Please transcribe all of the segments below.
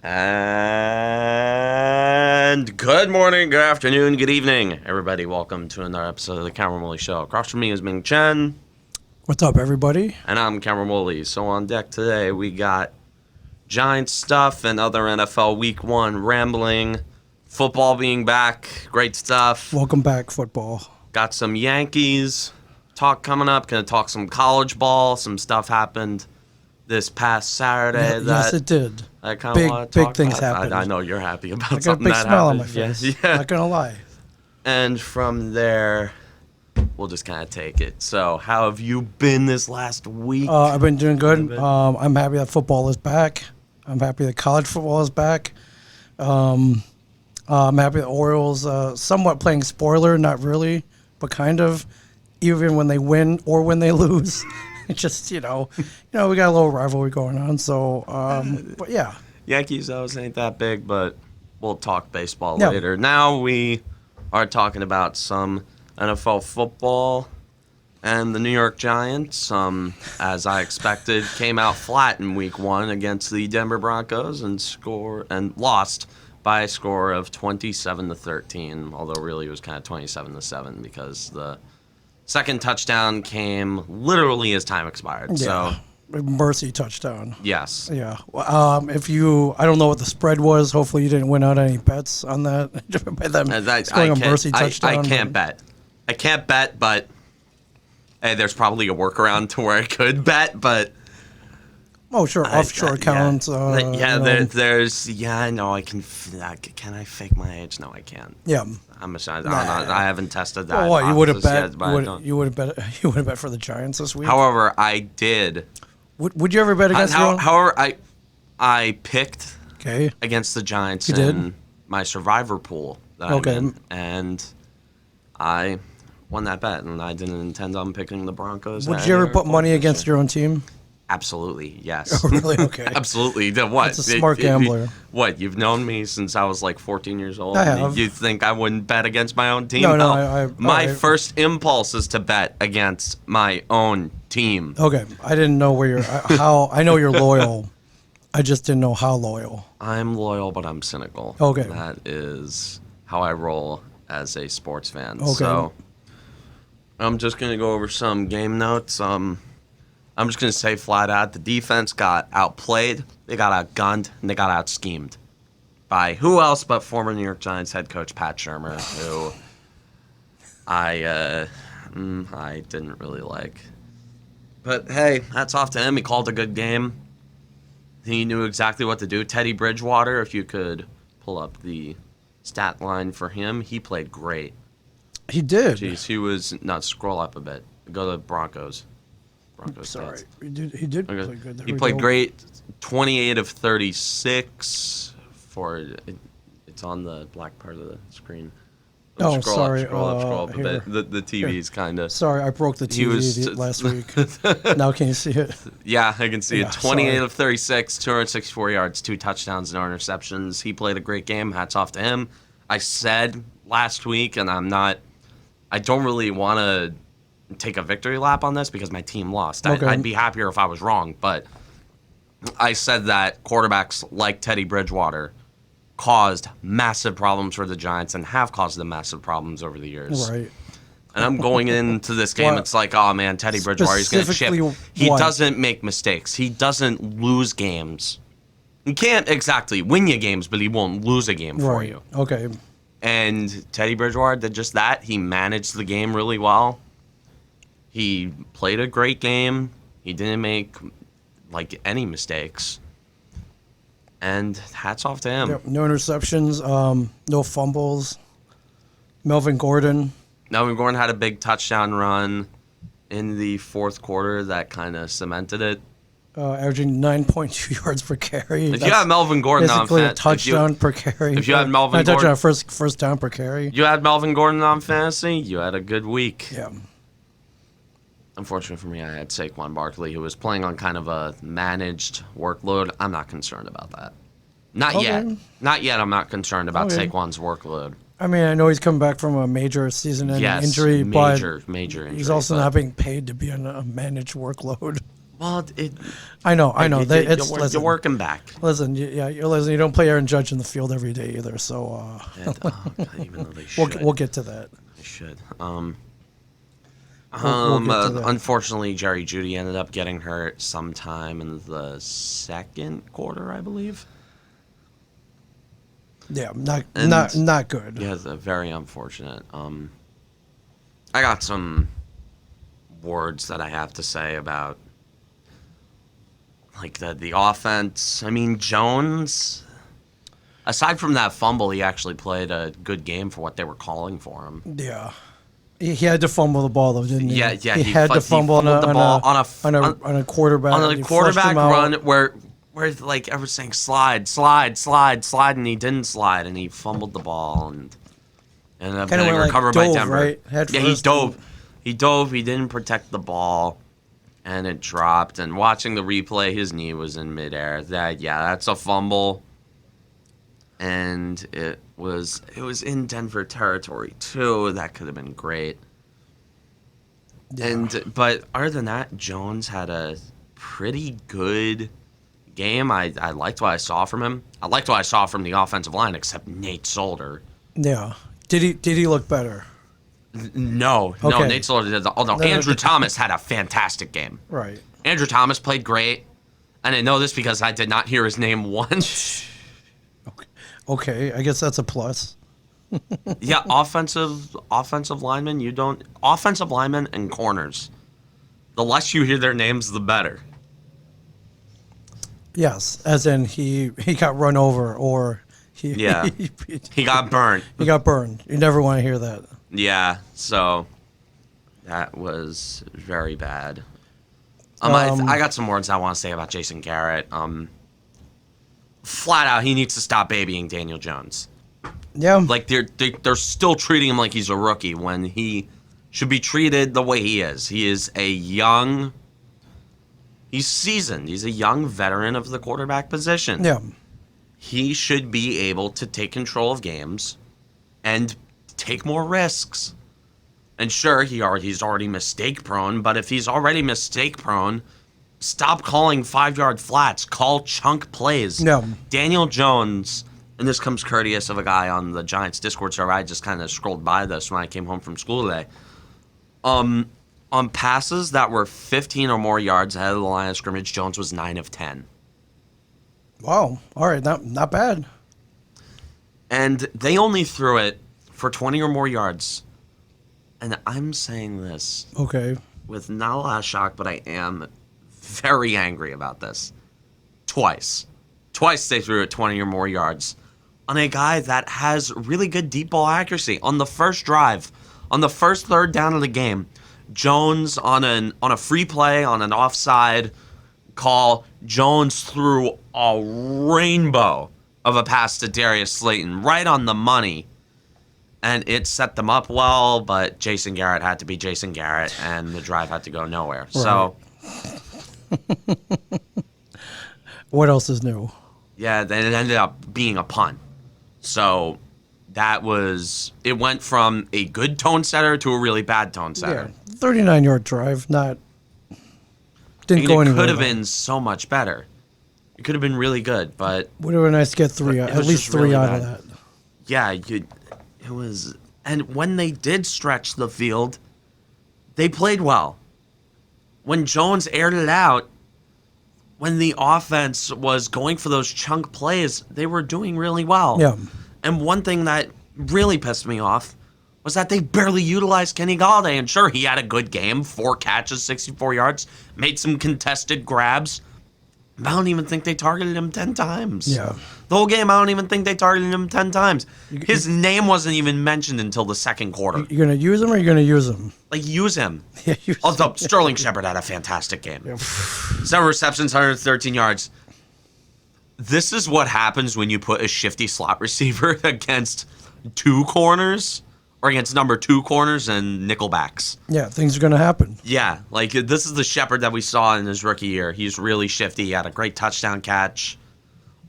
And good morning, good afternoon, good evening, everybody. Welcome to another episode of the Cameron Woolley Show. Across from me is Ming Chen. What's up, everybody? And I'm Cameron Woolley. So on deck today, we got Giants stuff and other NFL Week 1 rambling, football being back, great stuff. Welcome back, football. Got some Yankees talk coming up, gonna talk some college ball, some stuff happened this past Saturday. Yes, it did. I kind of want to talk big things about. happened. I know you're happy about I got a something big that smile on happened. my face. Yes, yeah. Not gonna lie. And from there, we'll just kind of take it. So, how have you been this last week? I've been doing good. I'm happy that football is back. I'm happy that college football is back. I'm happy the Orioles somewhat playing spoiler, not really, but kind of, even when they win or when they lose. It's just, we got a little rivalry going on. So, but yeah. Yankees, those ain't that big, but we'll talk baseball later. Now we are talking about some NFL football, and the New York Giants, as I expected, came out flat in Week 1 against the Denver Broncos and lost by a score of 27-13. Although really it was kind of 27-7 because the second touchdown came literally as time expired. Yeah. So mercy touchdown. yes. Yeah. I don't know what the spread was. Hopefully you didn't win out any bets on that. By them scoring a mercy touchdown. I can't bet. I can't bet, but hey, there's probably a workaround to where I could bet, but oh, sure, offshore accounts. There's I know I can. Can I fake my age? No, I can't. Yeah. I haven't tested that. Well, what, you would have bet? Yet, you would have bet? You would have bet for the Giants this week. However, I did. Would you ever bet against your own? However, I picked Okay. against the Giants You in did? my survivor pool that I'm in, and I won that bet, and I didn't intend on picking the Broncos. Would you ever put money against your own team? Absolutely, yes. Oh, really? Okay. Absolutely. What? That's a smart gambler. What? You've known me since I was like 14 years old. I have. You think I wouldn't bet against my own team? No. My first impulse is to bet against my own team. Okay. I didn't know where how. I know you're loyal. I just didn't know how loyal. I'm loyal, but I'm cynical. Okay. That is how I roll as a sports fan. Okay. So I'm just gonna go over some game notes. I'm just going to say flat out, the defense got outplayed, they got outgunned, and they got out-schemed by who else but former New York Giants head coach Pat Shurmur, who I didn't really like. But, hey, hats off to him. He called a good game. He knew exactly what to do. Teddy Bridgewater, if you could pull up the stat line for him, he played great. He did. Jeez, he was... Not scroll up a bit. Go to Broncos. Sorry, he did play good. He played great. 28 of 36 for it's on the black part of the screen. Oh, scroll sorry. Scroll up a here. bit. The TV's kind of. Sorry, I broke the TV last week. Now can you see it? Yeah, I can see it. 28 sorry. of 36, 264 yards, 2 touchdowns, no interceptions. He played a great game. Hats off to him. I said last week, and I don't really want to take a victory lap on this because my team lost. Okay. I'd be happier if I was wrong, but I said that quarterbacks like Teddy Bridgewater caused massive problems for the Giants and have caused them massive problems over the years. Right. And I'm going into this game, it's like, oh man, Teddy Bridgewater, he's going to chip. He doesn't make mistakes. He doesn't lose games. He can't exactly win you games, but he won't lose a game for you. Okay. And Teddy Bridgewater did just that. He managed the game really well. He played a great game. He didn't make any mistakes. And hats off to him. Yep, no interceptions, no fumbles. Melvin Gordon had a big touchdown run in the fourth quarter that kind of cemented it. Averaging 9.2 yards per carry. If you have Melvin Gordon on basically a touchdown per carry. If you had Melvin Gordon, touchdown first down per carry. You had Melvin Gordon on fantasy, you had a good week. Yeah. Unfortunately for me, I had Saquon Barkley, who was playing on kind of a managed workload. I'm not concerned about that. Not yet. Not yet. I'm not concerned about Saquon's workload. I mean, I know he's coming back from a major season-ending injury, major but injury. He's also not being paid to be on a managed workload. Well, I know. You're working back. Listen, you don't play Aaron Judge in the field every day either. So God, even though they should. we'll get to that. They should. We'll get to that. Unfortunately, Jerry Jeudy ended up getting hurt sometime in the second quarter, I believe. Yeah, not good. Yeah, very unfortunate. I got some words that I have to say about like the offense. I mean, Jones, aside from that fumble, he actually played a good game for what they were calling for him. Yeah. He had to fumble the ball, though, didn't he? Yeah. He had to fumble on a quarterback run where like everyone's saying slide, and he didn't slide, and he fumbled the ball and ended up getting recovered by Denver. Right? He dove. He dove. He didn't protect the ball, and it dropped. And watching the replay, his knee was in midair. That's a fumble, and it was in Denver territory too. That could have been great. Yeah. But other than that, Jones had a pretty good game. I liked what I saw from him. I liked what I saw from the offensive line, except Nate Solder. Yeah. Did he look better? No, Nate Solder did. Although Andrew Thomas had a fantastic game. Right. Andrew Thomas played great. And I know this because I did not hear his name once. Okay, I guess that's a plus. Yeah, offensive linemen, offensive linemen and corners. The less you hear their names, the better. Yes, as in he got run over or he got burned. He got burned. You never want to hear that. Yeah, so that was very bad. I got some words I want to say about Jason Garrett. Flat out, he needs to stop babying Daniel Jones. Yeah. Like they're still treating him like he's a rookie when he should be treated the way he is. He is he's seasoned. He's a young veteran of the quarterback position. Yeah. He should be able to take control of games and take more risks. And sure, he's already mistake prone, but if he's already mistake prone, stop calling 5-yard flats. Call chunk plays. No. Daniel Jones, and this comes courteous of a guy on the Giants Discord server. I just kind of scrolled by this when I came home from school today. On passes that were 15 or more yards ahead of the line of scrimmage, Jones was 9 of 10. Wow. All right. Not bad. And they only threw it for 20 or more yards. And I'm saying this with not a lot of shock, but I am very angry about this. Twice they threw it 20 or more yards on a guy that has really good deep ball accuracy. On the first drive, on the first third down of the game, Jones on a free play, on an offside call, Jones threw a rainbow of a pass to Darius Slayton right on the money. And it set them up well, but Jason Garrett had to be Jason Garrett, and the drive had to go nowhere. Right. So, what else is new? Yeah, then it ended up being a punt. So it went from a good tone setter to a really bad tone setter. Yeah, 39-yard drive, didn't go anywhere. It could have been so much better. It could have been really good, but would have been nice to get at least three really out of that. Yeah, it was, and when they did stretch the field, they played well. When Jones aired it out, when the offense was going for those chunk plays, they were doing really well. Yeah. And one thing that really pissed me off was that they barely utilized Kenny Golladay. And sure, he had a good game, 4 catches, 64 yards, made some contested grabs. I don't even think they targeted him 10 times. Yeah. The whole game, I don't even think they targeted him 10 times. His name wasn't even mentioned until the second quarter. You're going to use him or you're going to use him? Like, use him. Yeah, Although Sterling Shepard had a fantastic game. Yeah. 7 receptions, 113 yards. This is what happens when you put a shifty slot receiver against 2 corners or against number 2 corners and nickelbacks. Yeah, things are going to happen. Yeah, like this is the Shepard that we saw in his rookie year. He's really shifty. He had a great touchdown catch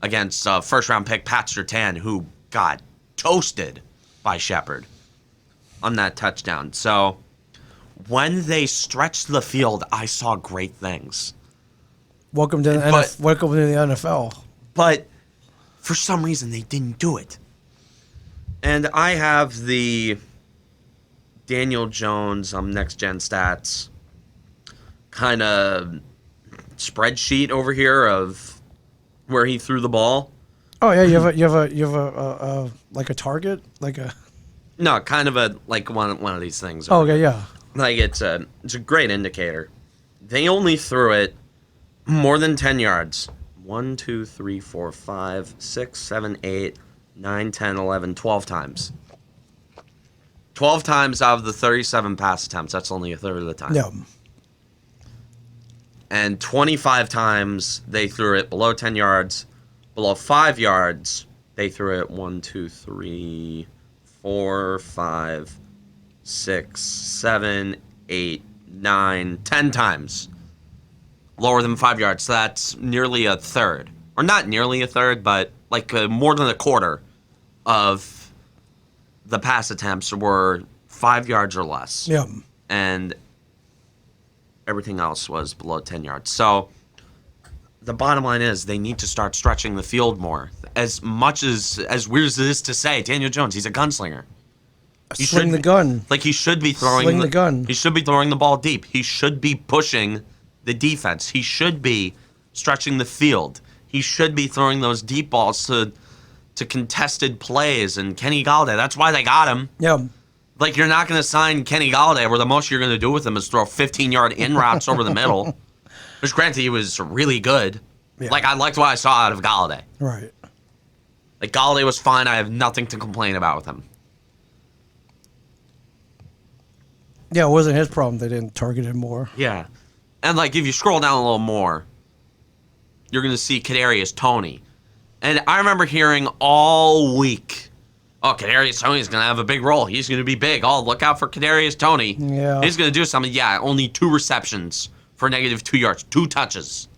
against first-round pick Pat Surtain, who got toasted by Shepard on that touchdown. So when they stretched the field, I saw great things. Welcome to the NFL. But for some reason, they didn't do it. And I have the Daniel Jones Next Gen Stats kind of spreadsheet over here of where he threw the ball. Oh yeah, you have a like a target, like a. No, kind of a like one of these things. Oh, okay, yeah. Like it's a great indicator. They only threw it more than 10 yards. 1, 2, 3, 4, 5, 6, 7, 8, 9, 10, 11, 12 times. 12 times out of the 37 pass attempts. That's only a third of the time. Yeah. And 25 times they threw it below 10 yards. Below 5 yards, they threw it 1, 2, 3, 4, 5, 6, 7, 8, 9, 10 times. Lower than 5 yards. So that's nearly a third. Or not nearly a third, but like more than a quarter of the pass attempts were 5 yards or less. Yeah. And everything else was below 10 yards. So the bottom line is they need to start stretching the field more. As much as weird as it is to say, Daniel Jones, he's a gunslinger. Sling the gun. Like he should be throwing Sling the gun. He should be throwing the ball deep. He should be pushing the defense. He should be stretching the field. He should be throwing those deep balls to contested plays. And Kenny Galladay, that's why they got him. Yeah. Like, you're not going to sign Kenny Galladay where the most you're going to do with him is throw 15-yard in routes over the middle. Which, granted, he was really good. Yeah. Like, I liked what I saw out of Galladay. Right. Like, Galladay was fine. I have nothing to complain about with him. Yeah, it wasn't his problem they didn't target him more. Yeah. And, like, if you scroll down a little more, you're going to see Kadarius Toney. And I remember hearing all week, oh, Kadarius Toney's going to have a big role. He's going to be big. Oh, look out for Kadarius Toney. Yeah. He's going to do something. Yeah, only 2 receptions for negative 2 yards. 2 touches.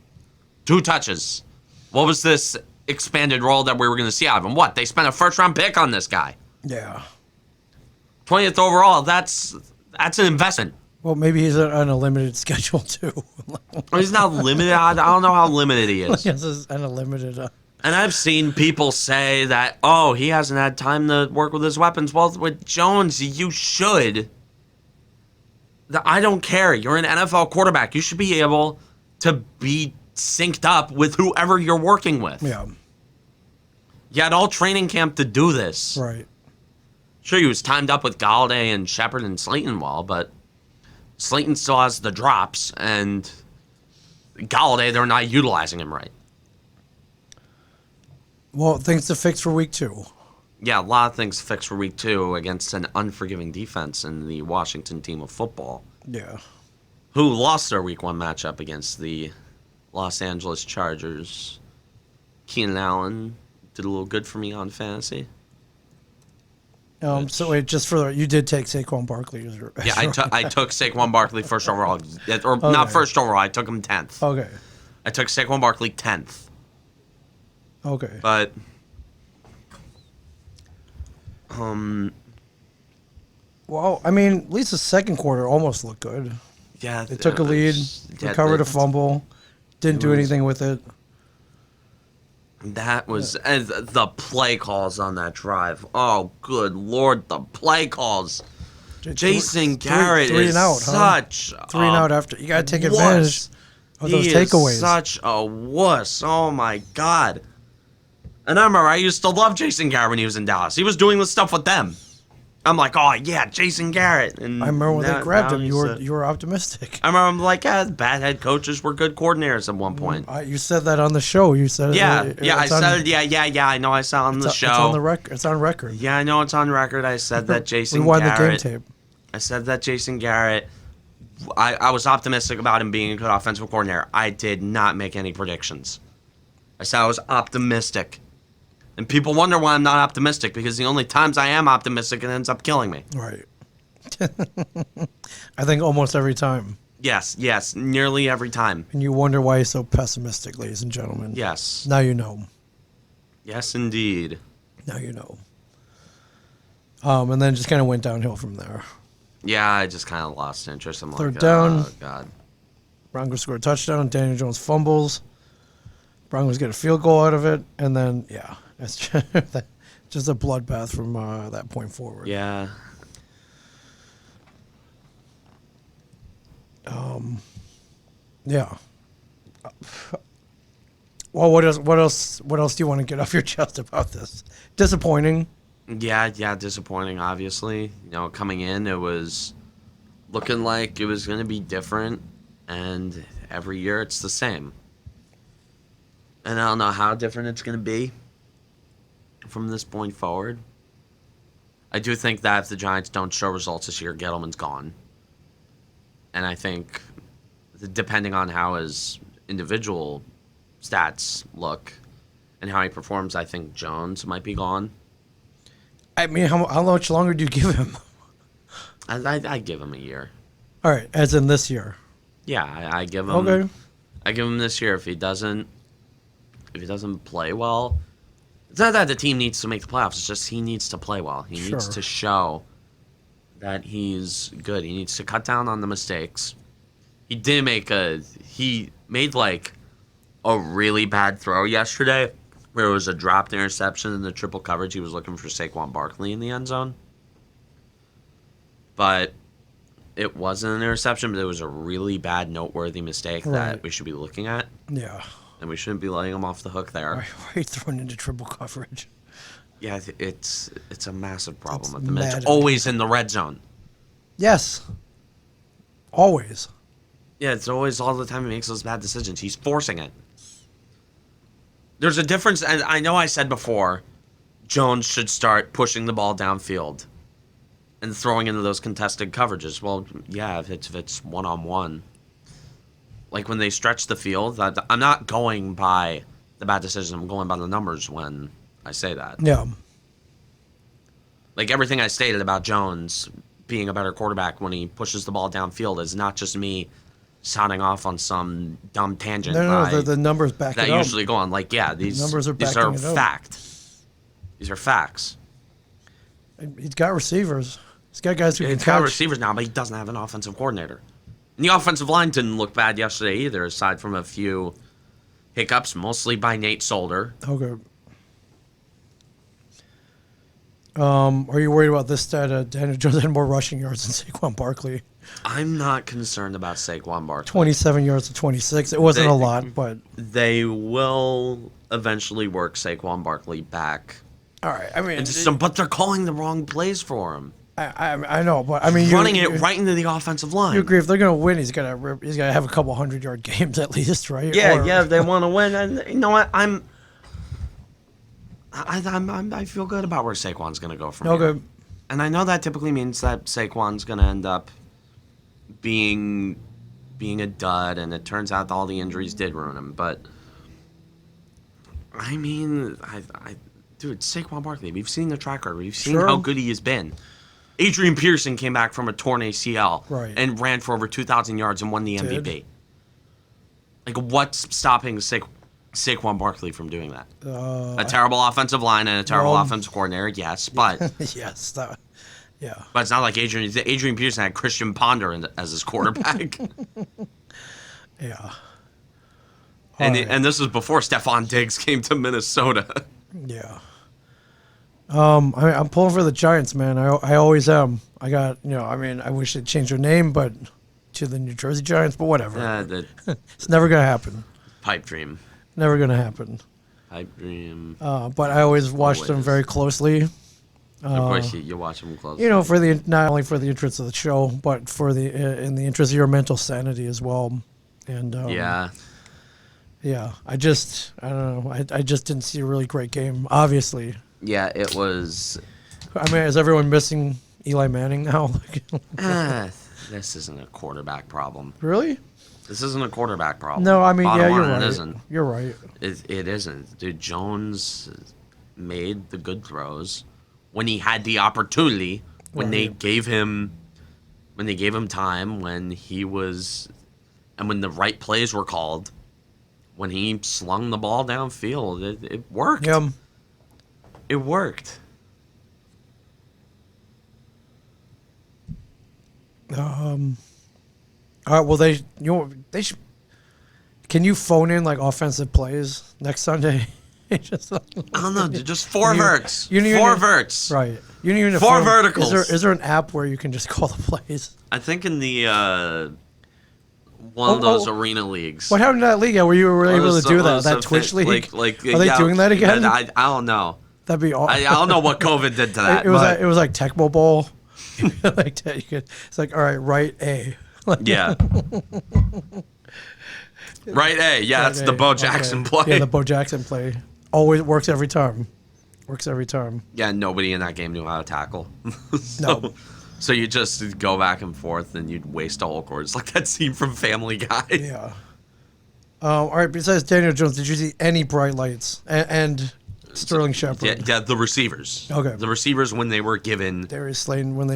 2 touches. What was this expanded role that we were going to see out of him? What? They spent a first-round pick on this guy. Yeah. 20th overall. That's an investment. Well, maybe he's on a limited schedule, too. He's not limited. I don't know how limited he is. Yes, it's on a limited... And I've seen people say that, oh, he hasn't had time to work with his weapons. Well, with Jones, you should. I don't care. You're an NFL quarterback. You should be able to be synced up with whoever you're working with. Yeah. You had all training camp to do this. Right. Sure, he was timed up with Galladay and Shepard and Slayton well, but Slayton still has the drops, and Galladay, they're not utilizing him right. Well, things to fix for week 2. Yeah, a lot of things fixed for week 2 against an unforgiving defense in the Washington team of football. Yeah. Who lost their week 1 matchup against the Los Angeles Chargers. Keenan Allen did a little good for me on fantasy. So wait, just for you did take Saquon Barkley. Yeah, I took Saquon Barkley first overall. Or okay. Not first overall, I took him 10th. Okay. I took Saquon Barkley 10th. Okay. But well, I mean, at least the second quarter almost looked good. Yeah, They took a lead, recovered a fumble, didn't do anything with it. That was and the play calls on that drive. Oh, good Lord, the play calls. Jason Garrett three is and out, such huh? 3 and out after. You got to take advantage of those takeaways. Is such a wuss. Oh, my God. And I remember I used to love Jason Garrett when he was in Dallas. He was doing this stuff with them. I'm like, oh, yeah, Jason Garrett. And I remember when they grabbed him, you were optimistic. I remember I'm like, bad head coaches were good coordinators at one point. You said that on the show. You said I said it. Yeah, I know I said it on the show. It's on the record. It's on record. Yeah, I know it's on record. I said that Jason Rewind Garrett. the game tape. I said that Jason Garrett, I was optimistic about him being a good offensive coordinator. I did not make any predictions. I said I was optimistic. And people wonder why I'm not optimistic, because the only times I am optimistic, it ends up killing me. Right. I think almost every time. Yes, nearly every time. And you wonder why he's so pessimistic, ladies and gentlemen. Yes. Now you know. Yes, indeed. Now you know. And then just kind of went downhill from there. Yeah, I just kind of lost interest. I'm Third down. Oh, God. Broncos scored a touchdown. Daniel Jones fumbles. Broncos get a field goal out of it, and then it's just a bloodbath from that point forward. Yeah. Yeah. Well, what else do you want to get off your chest about this? Disappointing. Yeah, disappointing, obviously. Coming in, it was looking like it was going to be different, and every year it's the same. And I don't know how different it's going to be from this point forward. I do think that if the Giants don't show results this year, Gettleman's gone. And I think, depending on how his individual stats look and how he performs, I think Jones might be gone. I mean, how much longer do you give him? I give him a year. All right, as in this year. Yeah, I give him. Okay. I give him this year. If he doesn't play well, it's not that the team needs to make the playoffs. It's just he needs to play well. He needs to show that he's good. He needs to cut down on the mistakes. He made like a really bad throw yesterday, where it was a dropped interception in the triple coverage. He was looking for Saquon Barkley in the end zone. But it wasn't an interception, but it was a really bad, noteworthy mistake that we should be looking at. Yeah. And we shouldn't be letting him off the hook there. Why are you throwing into triple coverage? Yeah, it's a massive problem with him. It's always in the red zone. Yes. Always. Yeah, it's always all the time he makes those bad decisions. He's forcing it. There's a difference, and I know I said before, Jones should start pushing the ball downfield and throwing into those contested coverages. Well, yeah, if it's one-on-one. Like when they stretch the field, I'm not going by the bad decision. I'm going by the numbers when I say that. Yeah. Like everything I stated about Jones being a better quarterback when he pushes the ball downfield is not just me sounding off on some dumb tangent. No, the numbers back it up. That usually go on. Like, yeah, these numbers are these backing are it up. fact. These are facts. He's got receivers. He's got guys who can He's got catch. receivers now, but he doesn't have an offensive coordinator. And the offensive line didn't look bad yesterday either, aside from a few hiccups, mostly by Nate Solder. Okay. Are you worried about this stat? Daniel Jones had more rushing yards than Saquon Barkley. I'm not concerned about Saquon Barkley. 27 yards to 26. It wasn't a lot, but they will eventually work Saquon Barkley back. All right. I mean, But they're calling the wrong plays for him. I know, but I mean, running it right into the offensive line. You agree if they're gonna win, he's gotta have a couple 100-yard games at least, right? Yeah, if they want to win, and you know what, I feel good about where Saquon's gonna go from here. And I know that typically means that Saquon's gonna end up being a dud, and it turns out that all the injuries did ruin him. But I mean, dude, Saquon Barkley. We've seen the track record. We've seen how good he has been. Adrian Pearson came back from a torn ACL and ran for over 2,000 yards and won the MVP. Like, what's stopping Saquon Barkley from doing that? A terrible offensive line and a terrible offensive coordinator, yes, but yes, yeah. But it's not like Adrian Pearson had Christian Ponder as his quarterback. Yeah. And this was before Stephon Diggs came to Minnesota. Yeah. I'm pulling for the Giants, man. I always am. I got, I wish they'd change their name, but to the New Jersey Giants, but whatever. It's never going to happen. Pipe dream. Never going to happen. Pipe dream. But I always watched them very closely. Of course, you watch them closely. For not only for the interest of the show, but for in the interest of your mental sanity as well. And yeah. I don't know. I just didn't see a really great game, obviously. Yeah, it was. I mean, is everyone missing Eli Manning now? This isn't a quarterback problem. Really? This isn't a quarterback problem. No, I mean, Bottom you're line, right. It isn't. You're right. It isn't. Dude, Jones made the good throws when he had the opportunity, when they gave him time, when he was, and when the right plays were called, when he slung the ball downfield, it worked. Yeah. It worked. All right. Well, they should Can you phone in like offensive plays next Sunday? Just like, I don't know, dude, just four verts. you Four verts. Right. You need to Four verticals. Is there an app where you can just call the plays? I think in the one of those arena leagues. What happened to that league? Were you able to do that? That Twitch league? Like, Are they doing that again? I don't know. That'd be awesome. I don't know what COVID did to that. It was like Tecmo Bowl. Like that, it's like, all right A. Yeah. Right A. Yeah, that's the Bo Jackson play. Yeah, the Bo Jackson play. Always works every time. Works every time. Yeah, nobody in that game knew how to tackle. No. So you just go back and forth and you'd waste a whole quarter. It's like that scene from Family Guy. Yeah. All right, besides Daniel Jones, did you see any bright lights? And Sterling Shepard? Yeah, the receivers. Okay. The receivers, when they were given... Darius Slayton, When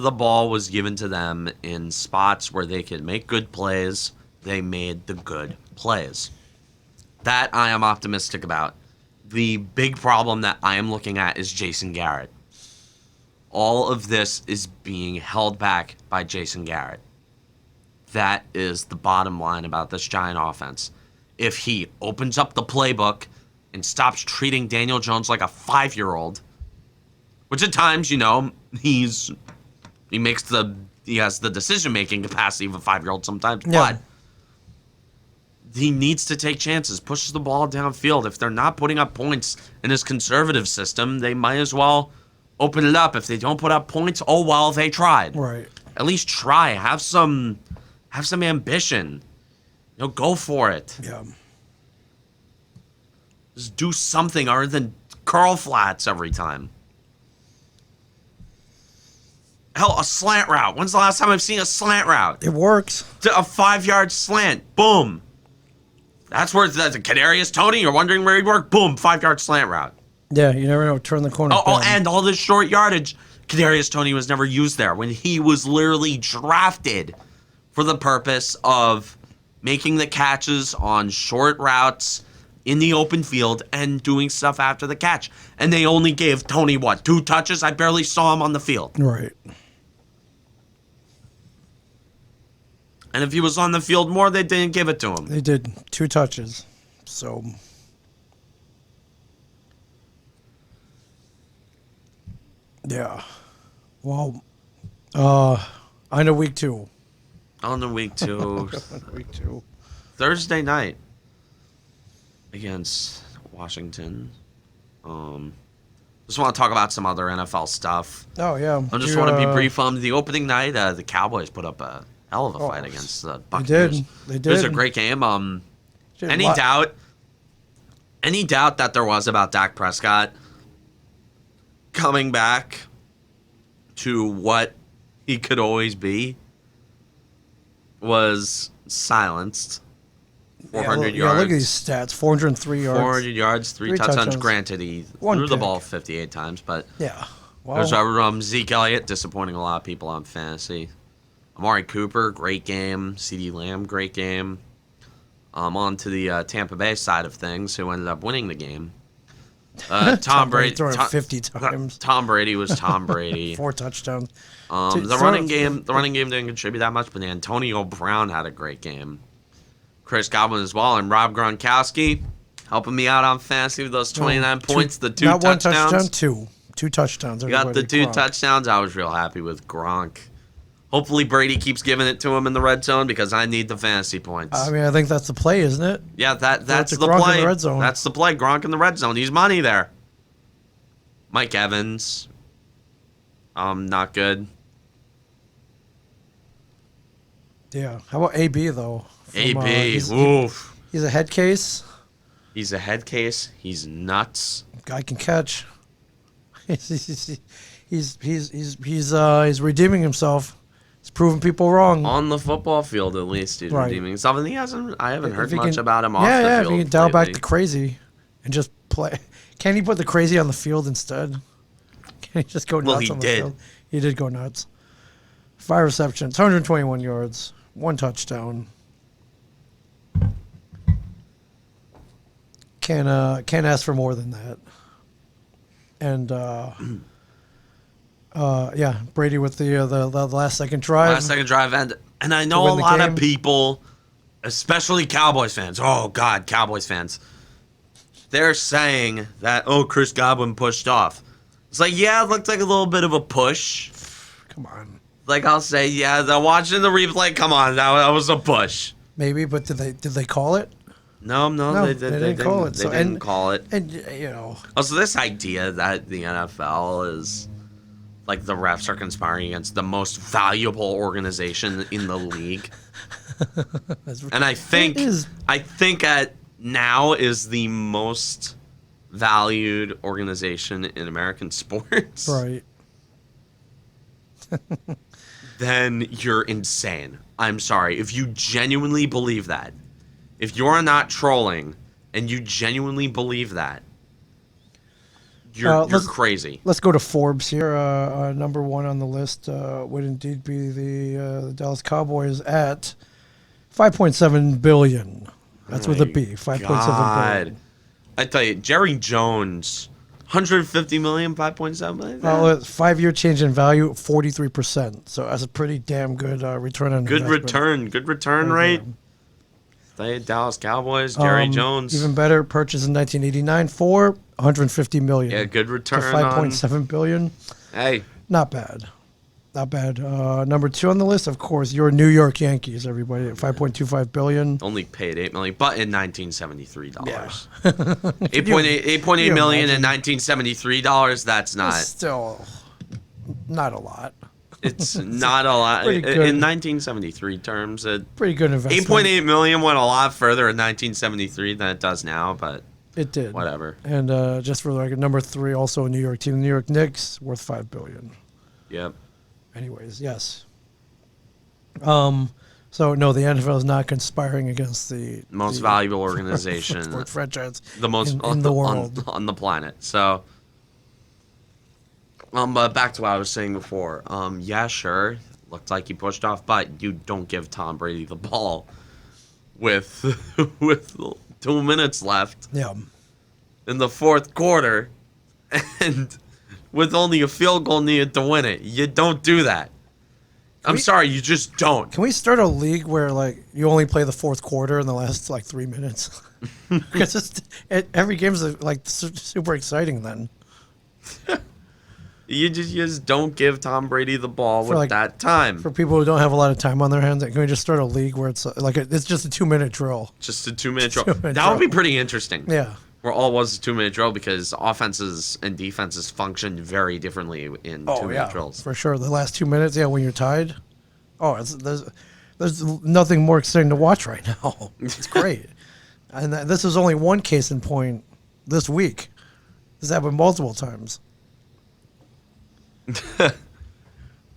the ball was given to them in spots where they could make good plays, they made the good plays. That I am optimistic about. The big problem that I am looking at is Jason Garrett. All of this is being held back by Jason Garrett. That is the bottom line about this Giant offense. If he opens up the playbook and stops treating Daniel Jones like a 5-year-old, which at times, he has the decision-making capacity of a 5-year-old sometimes, Yeah. but he needs to take chances, pushes the ball downfield. If they're not putting up points in his conservative system, they might as well open it up. If they don't put up points, oh well, they tried. Right. At least try. Have some ambition. Go for it. Yeah. Just do something other than curl flats every time. Hell, a slant route. When's the last time I've seen a slant route? It works. A 5-yard slant. Boom. That's where the Kadarius Toney, you're wondering where he'd work. Boom, 5-yard slant route. Yeah, you never know. Turn the corner. And all this short yardage. Kadarius Toney was never used there when he was literally drafted for the purpose of making the catches on short routes in the open field and doing stuff after the catch. And they only gave Toney, 2 touches? I barely saw him on the field. Right. And if he was on the field more, they didn't give it to him. They did 2 touches. So... yeah. Well, I know week 2. On the week 2. Week 2. Thursday night against Washington. Just want to talk about some other NFL stuff. Oh, yeah. I just want to be brief. The opening night, the Cowboys put up a hell of a fight against the Buccaneers. They did. It was a great game. Any doubt that there was about Dak Prescott coming back to what he could always be was silenced. 400 yards. Yeah, look at these stats. 403 yards. 400 yards, 3 touchdowns. Granted, he threw the ball 58 times, but yeah. Well, there's Zeke Elliott disappointing a lot of people on fantasy. Amari Cooper, great game. CeeDee Lamb, great game. On to the Tampa Bay side of things, who ended up winning the game. Tom Brady throwing 50 times. Tom Brady was Tom Brady. 4 touchdowns. The running game didn't contribute that much, but Antonio Brown had a great game. Chris Godwin as well, and Rob Gronkowski helping me out on fantasy with those 29 points, the 2 touchdowns. Not 1 touchdown, 2 touchdowns. You got the 2 touchdowns. I was real happy with Gronk. Hopefully Brady keeps giving it to him in the red zone because I need the fantasy points. I mean, I think that's the play, isn't it? Yeah, that's the Gronk play. In the red zone. That's the play. Gronk in the red zone. He's money there. Mike Evans, not good. Yeah. How about AB though? AB, oof. He's a head case. He's a head case. He's nuts. Guy can catch. He's redeeming himself. He's proving people wrong. On the football field, at least, he's redeeming himself. And I haven't heard much about him off the field. Yeah, if he can dial back the crazy and just play. Can he put the crazy on the field instead? Can he just go nuts on the field? He did go nuts. 5 receptions, 121 yards, 1 touchdown. Can't ask for more than that. And yeah, Brady with the last second drive. And I know a lot of people especially Cowboys fans. Oh God, Cowboys fans. They're saying that Chris Godwin pushed off. It's like, yeah, it looked like a little bit of a push. Come on. Like I'll say, yeah, they're watching the replay. Come on, that was a push. Maybe, but did they call it? No, they didn't call it. They didn't call it. And you know. Also, this idea that the NFL is like the refs are conspiring against the most valuable organization in the league, and I think at now is the most valued organization in American sports. Right. Then you're insane. I'm sorry. If you genuinely believe that, if you're not trolling and you genuinely believe that, you're crazy. Let's go to Forbes here. Number one on the list would indeed be the Dallas Cowboys at $5.7 billion. That's with a B. $5.7 billion. I tell you, Jerry Jones, $150 million, $5.7 million. Well, 5-year change in value, 43%. So that's a pretty damn good return on investment. Good return rate. They Dallas Cowboys, Jerry Jones. Even better, purchase in 1989 for $150 million. Yeah, good return. To $5.7 billion. Hey, not bad. Not bad. Number two on the list, of course, your New York Yankees. Everybody at $5.25 billion. Only paid $8 million, but in $1973. Yeah. $8.8 million in $1973. That's not. It's still not a lot. It's not a lot. In 1973 terms, pretty good investment. $8.8 million went a lot further in 1973 than it does now, but it did. Whatever. And just for the record, number three, also a New York team, the New York Knicks, worth $5 billion. Yep. Anyways, yes. So no, the NFL is not conspiring against the most valuable organization, sports franchise, the most in the world on the planet. So, but back to what I was saying before. Yeah, sure, looked like he pushed off, but you don't give Tom Brady the ball with 2 minutes left. Yeah. In the fourth quarter, and with only a field goal needed to win it, you don't do that. I'm sorry, you just don't. Can we start a league where like you only play the fourth quarter in the last like 3 minutes? Because every game's like super exciting then. You just don't give Tom Brady the ball with that time. For people who don't have a lot of time on their hands, can we just start a league where it's like it's just a 2-minute drill? Just a 2-minute drill. That would be pretty interesting. Yeah. Where all it was a 2-minute drill, because offenses and defenses function very differently in 2-minute drills. For sure. The last 2 minutes, when you're tied. There's nothing more exciting to watch right now. It's great. And this is only one case in point this week. This happened multiple times.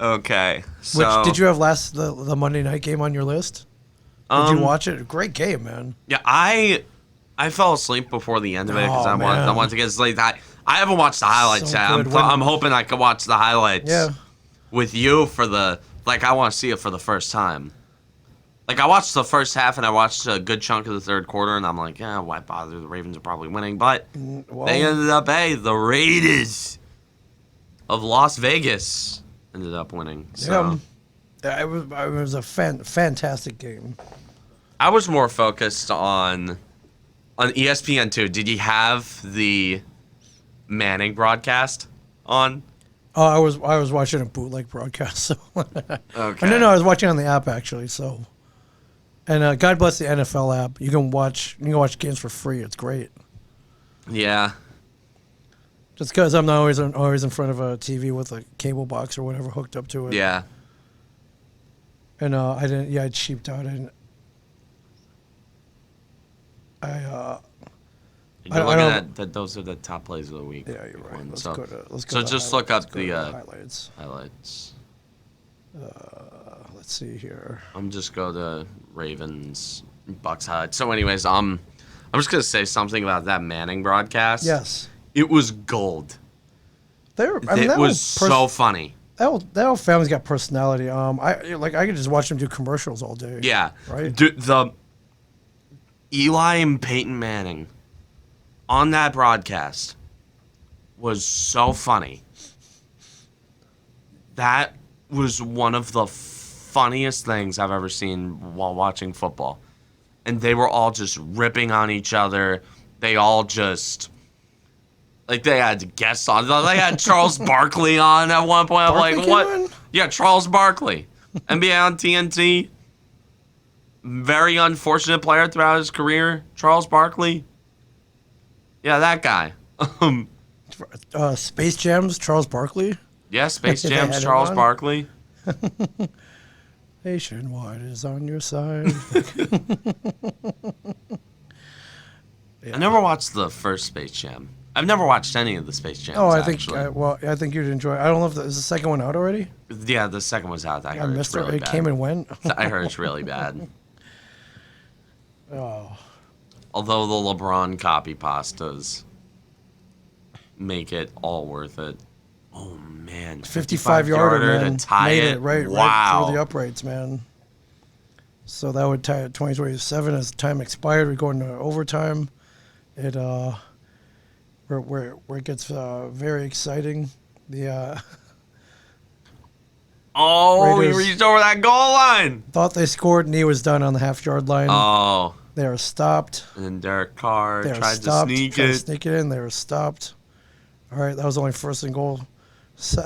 Okay. So, which did you have the Monday night game on your list? Did you watch it? Great game, man. Yeah, I fell asleep before the end of it because I wanted to get sleep. I haven't watched the highlights yet. I'm hoping I can watch the highlights with you for the I want to see it for the first time. Like, I watched the first half and I watched a good chunk of the third quarter, and I'm like, why bother? The Ravens are probably winning, but they ended up, the Raiders of Las Vegas ended up winning. So. Yeah, it was a fantastic game. I was more focused on ESPN too. Did you have the Manning broadcast on? Oh, I was watching a bootleg broadcast. So okay. No, I was watching on the app actually. So, and God bless the NFL app. You can watch games for free. It's great. Yeah. Just because I'm not always in front of a TV with a cable box or whatever hooked up to it. Yeah. And I didn't. Yeah, I cheaped out. You're looking at those are the top plays of the week. Yeah, you're right. Let's so go to so just look up the highlights. Let's see here. I'm just go to Ravens Bucks highlights. So, anyways, I'm just gonna say something about that Manning broadcast. Yes, it was gold. It was so funny. That whole family's got personality. I could just watch them do commercials all day. Yeah, right. The Eli and Peyton Manning on that broadcast was so funny. That was one of the funniest things I've ever seen while watching football. and they were all just ripping on each other. They all just like they had guests on. They had Charles Barkley on at one point. I'm like, what? Yeah, Charles Barkley, NBA on TNT. Very unfortunate player throughout his career, Charles Barkley. Yeah, that guy. Space Jam's Charles Barkley. Yeah, Space Jam's Charles Barkley. Nationwide is on your side. I never watched the first Space Jam. I've never watched any of the Space Jams. Oh, I think you'd enjoy it. I don't know if is the second one out already. Yeah, the second was out. I heard it's really bad. It came and went. I heard it's really bad. Oh. Although the LeBron copy pastas make it all worth it. Oh man, 55-yarder man, to tie made it. Right through the uprights, man. So that would tie it 2027 as time expired. We go into overtime. It where it gets very exciting. The he reached over that goal line. Thought they scored, and he was done on the half-yard line. Oh. They were stopped. And then Derek Carr tried to sneak it in. They were stopped. All right, that was only first and goal. So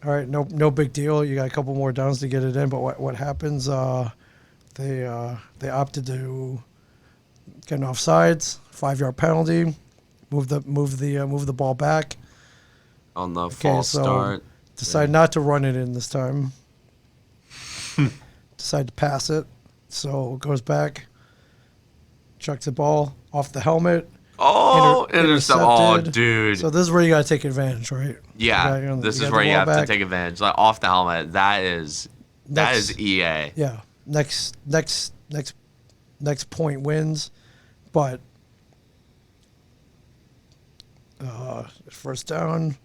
all right, no big deal. You got a couple more downs to get it in, but what happens? They opted to get an offsides, 5-yard penalty, move the ball back on the false start. Decide not to run it in this time. Decide to pass it, so it goes back, chucks the ball off the helmet. Oh, intercept! Oh, dude. So this is where you got to take advantage, right? Yeah, this is where you have to take advantage. Like off the helmet, that is EA. Yeah. Next point wins, but first down.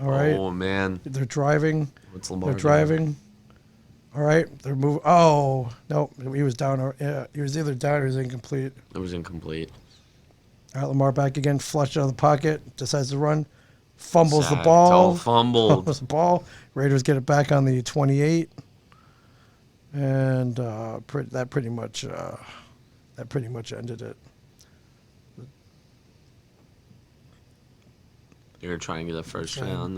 All right. Oh man. They're driving. What's Lamar? They're driving. All right. They're moving. Oh no, he was down. He was either down or he was incomplete. It was incomplete. All right, Lamar back again, flushed out of the pocket, decides to run, fumbles the ball. Fumbles the ball. Raiders get it back on the 28, and that pretty much ended it. You're trying to get a first down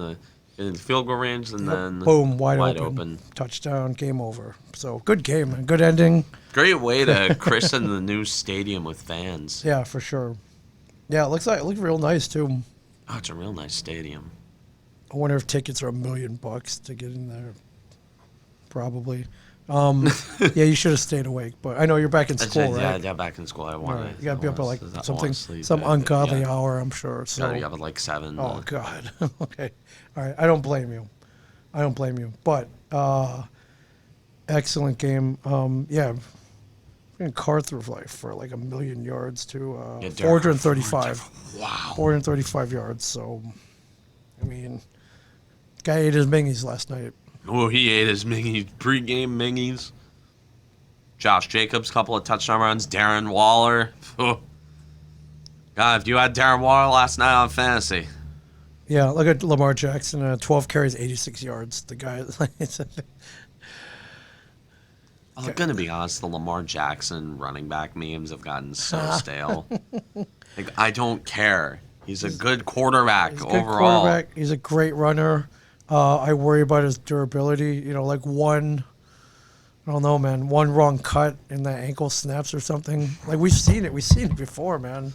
in the field goal range, and then boom, wide open, touchdown, game over. So good game, man. Good ending. Great way to christen the new stadium with fans. Yeah, for sure. Yeah, it looked real nice too. Oh, it's a real nice stadium. I wonder if tickets are $1 million to get in there. Probably. Yeah, you should have stayed awake, but I know you're back in school, right? Yeah, back in school. I want to. You got to be up at like some ungodly hour, I'm sure. So got to be up at like 7. Oh God. Okay. All right. I don't blame you. But excellent game. Yeah. And Carr threw for like 1 million yards to 435. Wow. 435 yards. So, I mean, guy ate his mingies last night. Oh, he ate his mingies. Pre-game mingies. Josh Jacobs, couple of touchdown runs. Darren Waller. Oh. God, if you had Darren Waller last night on fantasy. Yeah, look at Lamar Jackson. 12 carries, 86 yards. The guy. I'm going to be honest, the Lamar Jackson running back memes have gotten so stale. Like, I don't care. He's a good quarterback overall. He's a great runner. I worry about his durability. You know, like I don't know, man, one wrong cut and the ankle snaps or something. Like we've seen it before, man.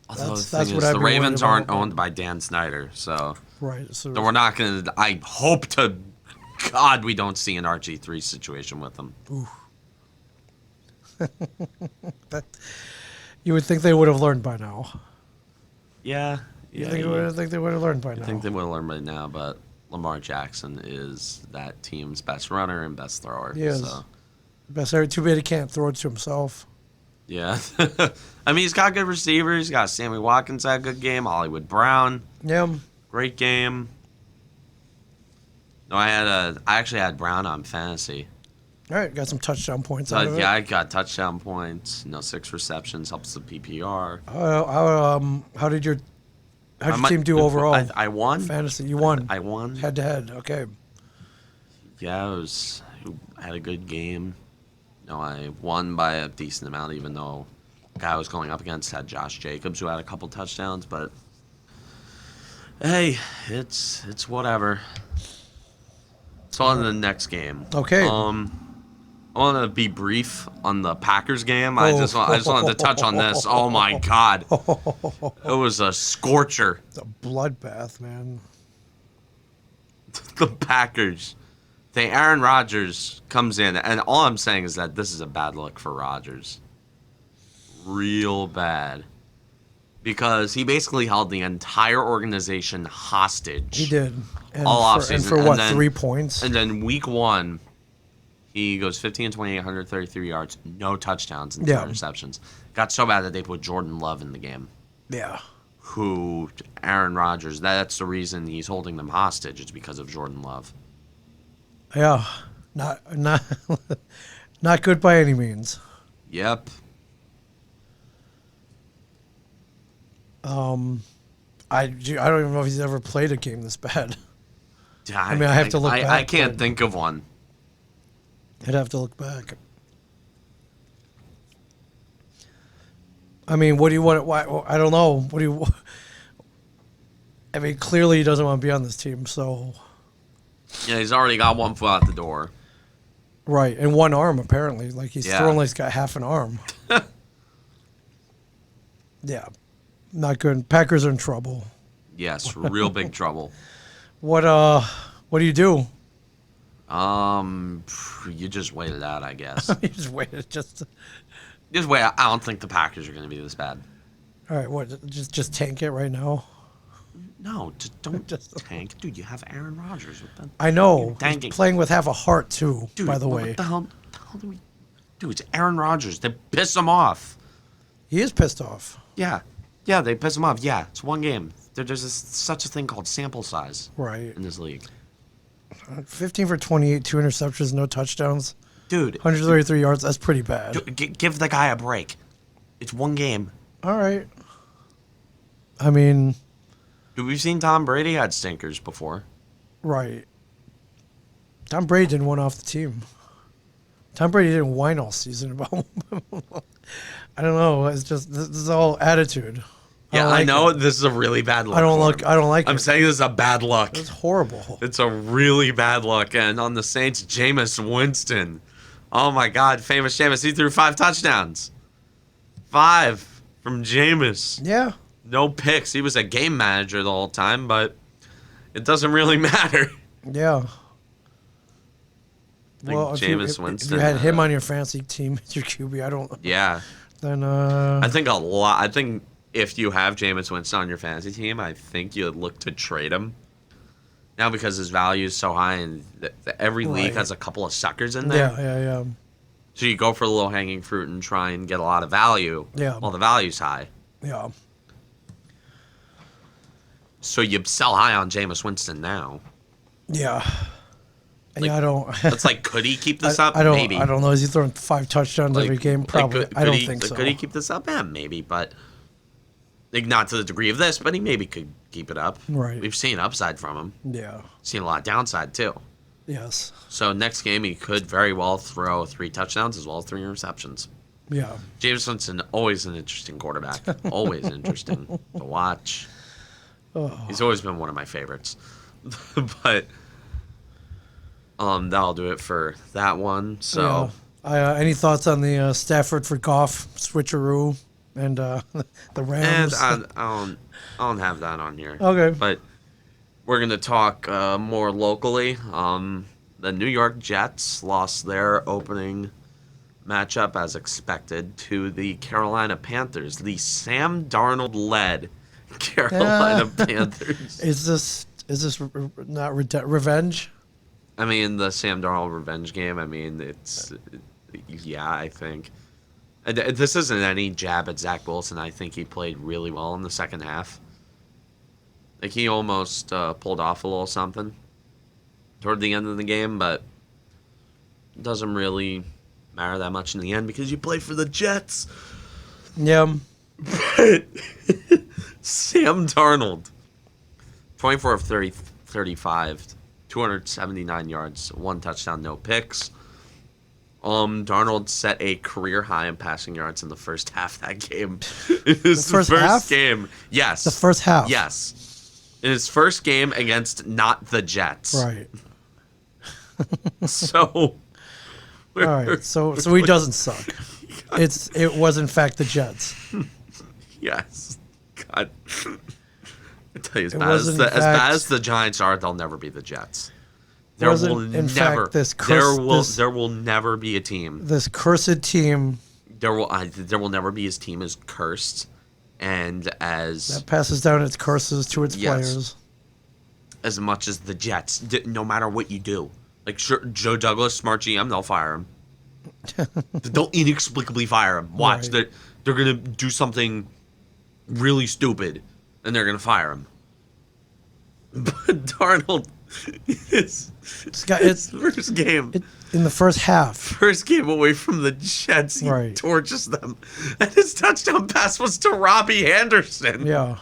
Although the Ravens aren't owned by Dan Snyder, so right. So we're not going to. I hope to God we don't see an RG3 situation with them. Ooh. You would think they would have learned by now. Yeah. You think they would have learned by now? I think they would have learned by now, but Lamar Jackson is that team's best runner and best thrower. He is. So. Best thrower. Too bad he can't throw it to himself. Yeah. I mean, he's got good receivers. He's got Sammy Watkins had a good game. Hollywood Brown. Yeah. Great game. No, I actually had Brown on fantasy. All right, got some touchdown points out of it. Yeah, I got touchdown points. 6 receptions, helps the PPR. How did your team do overall? I won. Fantasy, you won. I won. Head to head, okay. Yeah, I had a good game. No, I won by a decent amount, even though the guy I was going up against had Josh Jacobs, who had a couple touchdowns. But hey, it's whatever. So on to the next game. Okay. I want to be brief on the Packers game. I just wanted to touch on this. Oh my God, it was a scorcher. It's a bloodbath, man. The Packers. Aaron Rodgers comes in, and all I'm saying is that this is a bad look for Rodgers. Real bad. Because he basically held the entire organization hostage. He did. And all for, offseason. and for what, 3 points? And then week 1, he goes 15 and 28, 133 yards, no touchdowns, and 2 interceptions. Got so bad that they put Jordan Love in the game. Yeah. Who, Aaron Rodgers, that's the reason he's holding them hostage. It's because of Jordan Love. Yeah. Not not good by any means. Yep. I don't even know if he's ever played a game this bad. I mean, I have to look back. I can't but think of one. I'd have to look back. I mean, what do you want? Why? I don't know. What do you? I mean, clearly he doesn't want to be on this team. So, Yeah, he's already got one foot out the door. right, and one arm apparently. Like he's throwing like he's got half an arm. Yeah, not good. Packers are in trouble. Yes, real big trouble. What do you do? You just wait it out, I guess. You just waited. Just wait. I don't think the Packers are going to be this bad. All right. What? Just tank it right now. No, just don't tank, dude. You have Aaron Rodgers with them. I know. He's He's playing with half a heart too. Dude, by the way, what the hell do we? Dude, it's Aaron Rodgers. They piss him off. he is pissed off. Yeah, they piss him off. Yeah, it's one game. There's such a thing called sample size Right. in this league. 15 for 28, 2 interceptions, no touchdowns, Dude, 133 yards. That's pretty bad. give the guy a break. It's one game. All right. I mean, Dude, we've seen Tom Brady had stinkers before. right. Tom Brady didn't win off the team. Tom Brady didn't whine all season about. I don't know. It's just this is all attitude. Yeah, I know this is a really bad look. I don't like it. I'm saying this is a bad look. It's horrible. It's a really bad look. And on the Saints, Jameis Winston. Oh my God, famous Jameis. He threw 5 touchdowns. 5 from Jameis. Yeah. No picks. He was a game manager the whole time, but it doesn't really matter. Yeah. Well, if you Winston, had him on your fantasy team, your QB, I don't. Yeah. Then I think a lot. I think if you have Jameis Winston on your fantasy team, I think you'd look to trade him. Now because his value is so high, and every league has a couple of suckers in there. Yeah. So you go for the low hanging fruit and try and get a lot of value. Yeah. While the value's high. Yeah. So you sell high on Jameis Winston now. Yeah. Like, yeah, I don't. It's like, could he keep this up? I don't. Maybe. I don't know. Is he throwing 5 touchdowns every game? Probably. I don't think so. Could he keep this up? Yeah, maybe, but like not to the degree of this. But he maybe could keep it up. Right. We've seen upside from him. Yeah. Seen a lot of downside too. Yes. So next game he could very well throw 3 touchdowns as well as 3 interceptions. Yeah. James Winston, always an interesting quarterback. Always interesting to watch. Oh. He's always been one of my favorites. But that'll do it for that one. So, yeah. Any thoughts on the Stafford for Goff switcheroo and the Rams? And I don't have that on here. Okay. But we're gonna talk more locally. The New York Jets lost their opening matchup as expected to the Carolina Panthers. The Sam Darnold-led Carolina Panthers. Is this not revenge? I mean, the Sam Darnold revenge game. I mean, I think. This isn't any jab at Zach Wilson. I think he played really well in the second half. Like, he almost pulled off a little something toward the end of the game, but it doesn't really matter that much in the end because you play for the Jets. Yeah. But Sam Darnold, 24 of 35, 279 yards, 1 touchdown, no picks. Darnold set a career high in passing yards in the first half of that game. In his first half? game. Yes. The first half. Yes. In his first game against not the Jets. Right. So. All right. So he doesn't suck. It was in fact the Jets. Yes. God. I tell you, as It bad wasn't, in as bad fact- as the Giants are, they'll never be the Jets. There wasn't, will in never. fact, this there will never be a team. this cursed team There will never be his team as cursed, and as that passes down its curses to its Yes. players. much as the Jets. No matter what you do, like sure, Joe Douglas, smart GM, they'll fire him. They'll inexplicably fire him. Watch Right. that they're gonna do something really stupid, and they're gonna fire him. But Darnold is It's first game. in the first half. First game away from the Jets, he Right. torches them. And his touchdown pass was to Robbie Anderson. Yeah.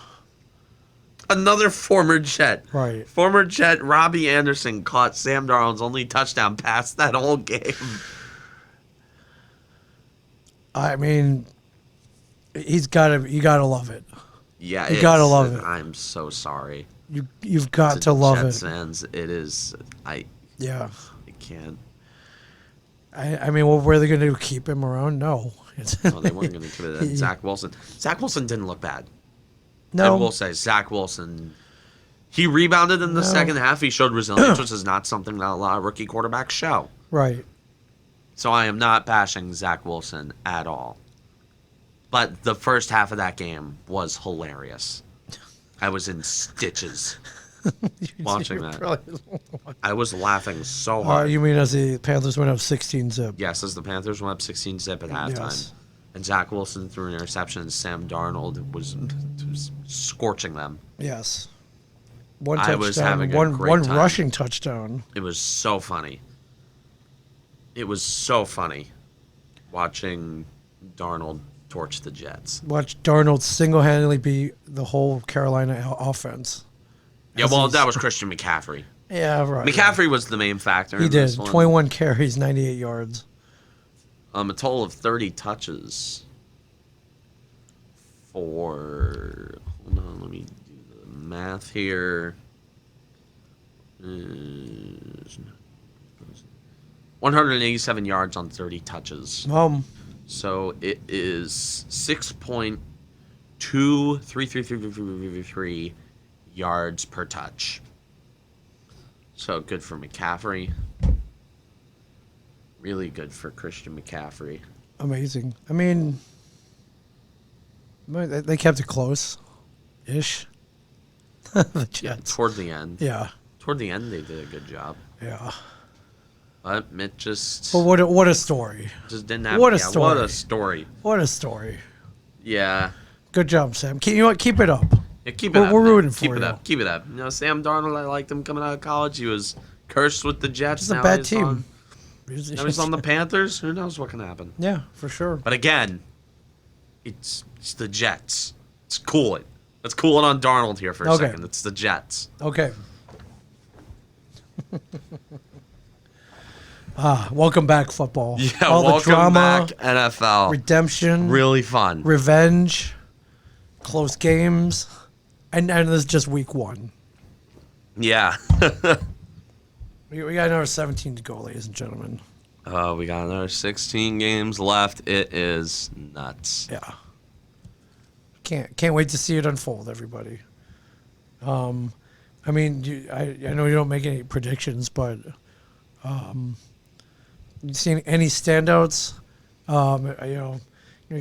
Another former Jet. Right. Former Jet Robbie Anderson caught Sam Darnold's only touchdown pass that whole game. I mean, you gotta love it. Yeah, You gotta love it. I'm so sorry. You've got to love Jets it. fans, it is. I Yeah. can't. I mean, what were they going to do? Keep him around? No. No, they weren't going to give it to Zach Wilson. Zach Wilson didn't look bad. I No. will say, Zach Wilson, he rebounded in the No. second half. He showed resilience, which is not something that a lot of rookie quarterbacks show. Right. So I am not bashing Zach Wilson at all. But the first half of that game was hilarious. I was in stitches watching that. I was laughing so hard. You mean as the Panthers went up 16-zip? Yes, as the Panthers went up 16-zip at halftime. Yes. And Zach Wilson threw an interception, and Sam Darnold was scorching them. Yes. One I touchdown, was having a one great time. rushing touchdown. It was so funny. It was so funny watching Darnold torch the Jets. Watch Darnold single-handedly beat the whole Carolina offense. Yeah, well, that was Christian McCaffrey. Yeah, right. McCaffrey was the main factor. He in did. this one. 21 carries, 98 yards. A total of 30 touches for. Hold on, let me do the math here. 187 yards on 30 touches. So it is 6.23333 yards per touch. So good for McCaffrey. Really good for Christian McCaffrey. Amazing. I mean, they kept it close-ish. The Jets. Toward the end. Yeah. Toward the end, they did a good job. Yeah. But it just But what a story. just didn't happen. what a Yeah, story. What a story. What a story. Yeah. Good job, Sam. You know what? Keep it up. Yeah, keep it up. We're man. rooting Keep for it you. up. Keep it up. You know, Sam Darnold, I liked him coming out of college. He was cursed with the Jets. It's a Now bad he's team. Now he's on the Panthers. Who knows what can happen? Yeah, for sure. But again, it's the Jets. Let's cool it. Let's cool it on Darnold here for a Okay. second. It's the Jets. Okay. Welcome back, football. Yeah, All welcome the drama, back, NFL. redemption, Really fun. revenge, close games, and this is just week one. Yeah. We got another 17 to go, ladies and gentlemen. We got another 16 games left. It is nuts. Yeah. Can't wait to see it unfold, everybody. I mean, I know you don't make any predictions, but you seen any standouts? You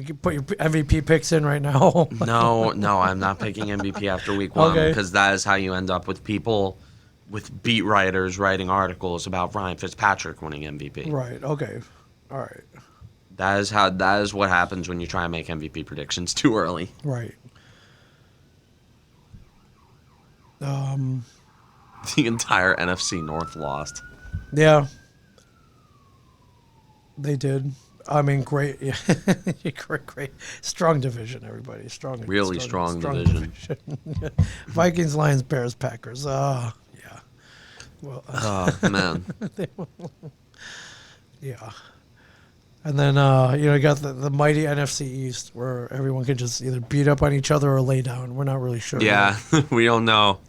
can put your MVP picks in right now. No, I'm not picking MVP after week one Okay. because that is how you end up with people, with beat writers writing articles about Ryan Fitzpatrick winning MVP. Right. Okay. All right. That is what happens when you try and make MVP predictions too early. Right. The entire NFC North lost. Yeah. They did. I mean, great. Yeah. great. Strong division, everybody. Really strong division. Vikings, Lions, Bears, Packers. Yeah. Well, Oh, man. yeah. And then, you got the mighty NFC East where everyone can just either beat up on each other or lay down. We're not really sure. Yeah, we don't know.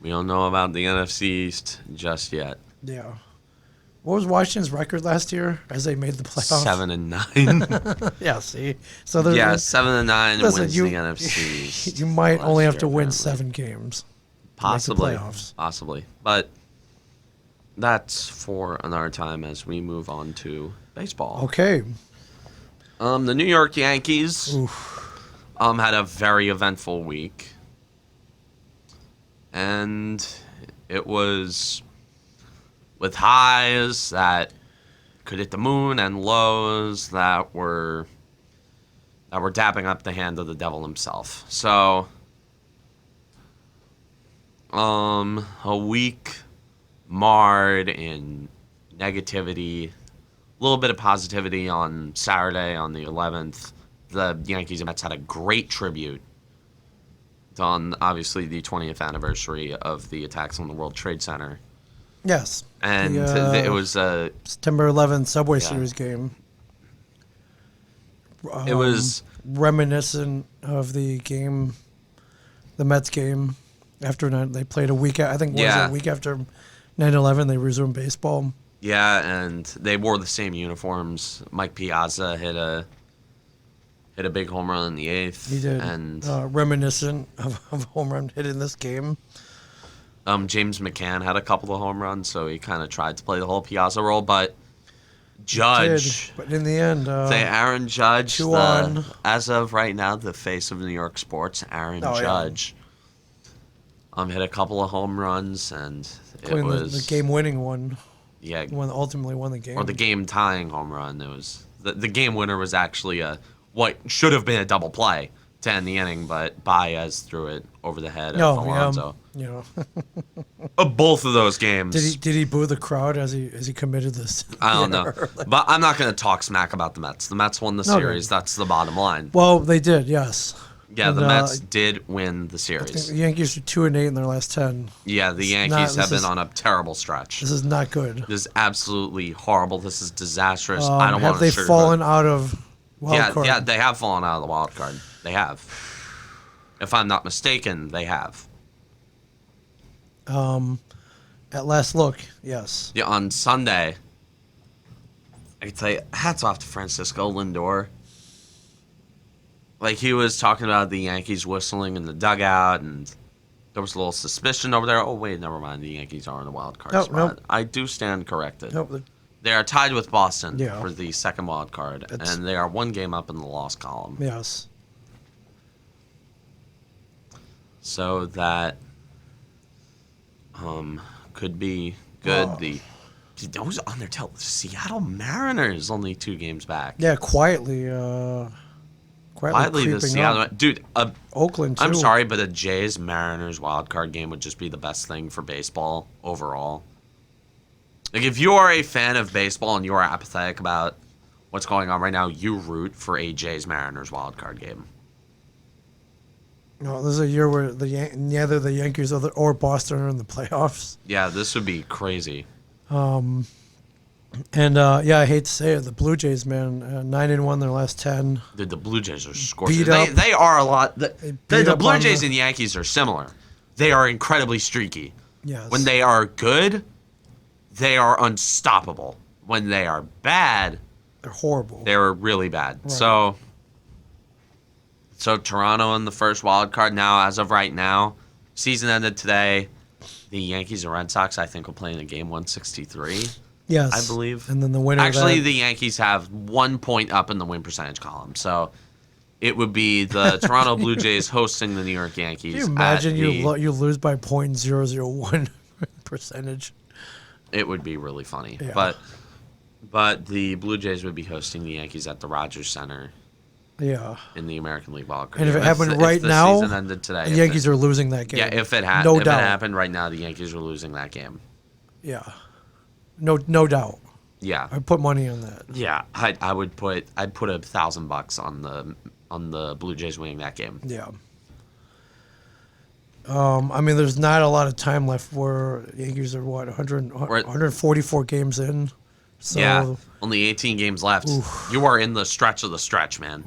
We don't know about the NFC East just yet. Yeah. What was Washington's record last year as they made the playoffs? 7-9. Yeah, see? So there's 7-9 listen, wins the NFC East. You might only have year, to win apparently. 7 games. Possibly. playoffs. Possibly. But that's for another time as we move on to baseball. Okay. The New York Yankees had a very eventful week. And it was with highs that could hit the moon and lows that were dapping up the hand of the devil himself. So, a week marred in negativity, a little bit of positivity on Saturday on the 11th. The Yankees and Mets had a great tribute on obviously the 20th anniversary of the attacks on the World Trade Center. Yes. And it was September 11th Subway Yeah. Series game. it was Reminiscent of the game, the Mets game. After they played a week, I think a week after 9/11, they resumed baseball. yeah, and they wore the same uniforms. Mike Piazza hit a big home run in the 8th. He did. And Reminiscent of a home run hit in this game. James McCann had a couple of home runs, so he kind of tried to play the whole Piazza role, but Judge, But in the end, Aaron Judge, 2-1. as of right now, the face of New York sports, Aaron Oh, yeah. Judge, hit a couple of home runs, and it including was the game-winning one, yeah, the one that ultimately won the game. or the game-tying home run. It was the game winner was actually what should have been a double play to end the inning, but Baez threw it over the head of Alonso. Both of those games. Did he boo the crowd as he committed this? I don't know, but I'm not going to talk smack about the Mets. The Mets won the series. That's the bottom line. Well, they did, yes. Yeah, And, the Mets did win the I think series. the Yankees are 2-8 in their last 10. Yeah, the It's Yankees not- have this been is- on a terrible stretch. This is not good. This is absolutely horrible. This is disastrous. I don't want Have to they fallen out of wild card? Yeah, they have fallen out of the wild card. They have. If I'm not mistaken, they have. At last look, yes. Yeah, on Sunday, I can tell you, hats off to Francisco Lindor. Like, he was talking about the Yankees whistling in the dugout, and there was a little suspicion over there. Oh, wait, never mind. The Yankees are in the wild card spot. Nope. I do stand corrected. Nope. They are tied with Boston Yeah. for the second wild card, It's- and they are one game up in the loss column. Yes. So that could be good. Those on their tail. Seattle Mariners only 2 games back. Yeah, quietly Quietly, the creeping Seattle up. dude. Oakland too. I'm sorry, but a Jays Mariners wild card game would just be the best thing for baseball overall. Like, if you are a fan of baseball and you are apathetic about what's going on right now, you root for a Jays Mariners wild card game. No, this is a year where neither the Yankees or Boston are in the playoffs. Yeah, this would be crazy. And I hate to say it, the Blue Jays, man, 9-1 their last 10. Dude, the Blue Jays are scorching. Beat up. They are a lot. The beat up Blue on Jays the- and the Yankees are similar. They are incredibly streaky. Yes. When they are good, they are unstoppable. When they are bad, They're horrible. they're really bad. Right. So Toronto in the first wild card now. As of right now, season ended today. The Yankees and Red Sox, I think, will play in a game 163. Yes. I believe. And then the winner Actually, of that, the Yankees have 1 point up in the win percentage column. So it would be the Toronto Blue Jays hosting the New York Yankees. can you imagine at the- you lose by .001 percentage? It would be really funny. Yeah. But the Blue Jays would be hosting the Yankees at the Rogers Center Yeah. in the American League wild card. And if it happened if right the now, season ended today, the if Yankees it- are losing that game. Yeah, if it No if it doubt. happened right now, the Yankees are losing that game. Yeah. No doubt. Yeah. I put money on that. Yeah, I'd put $1,000 on the Blue Jays winning that game. Yeah. I mean, there's not a lot of time left. Where Yankees are 144 games in. So, Yeah, only 18 games left. Oof. You are in the stretch of the stretch, man.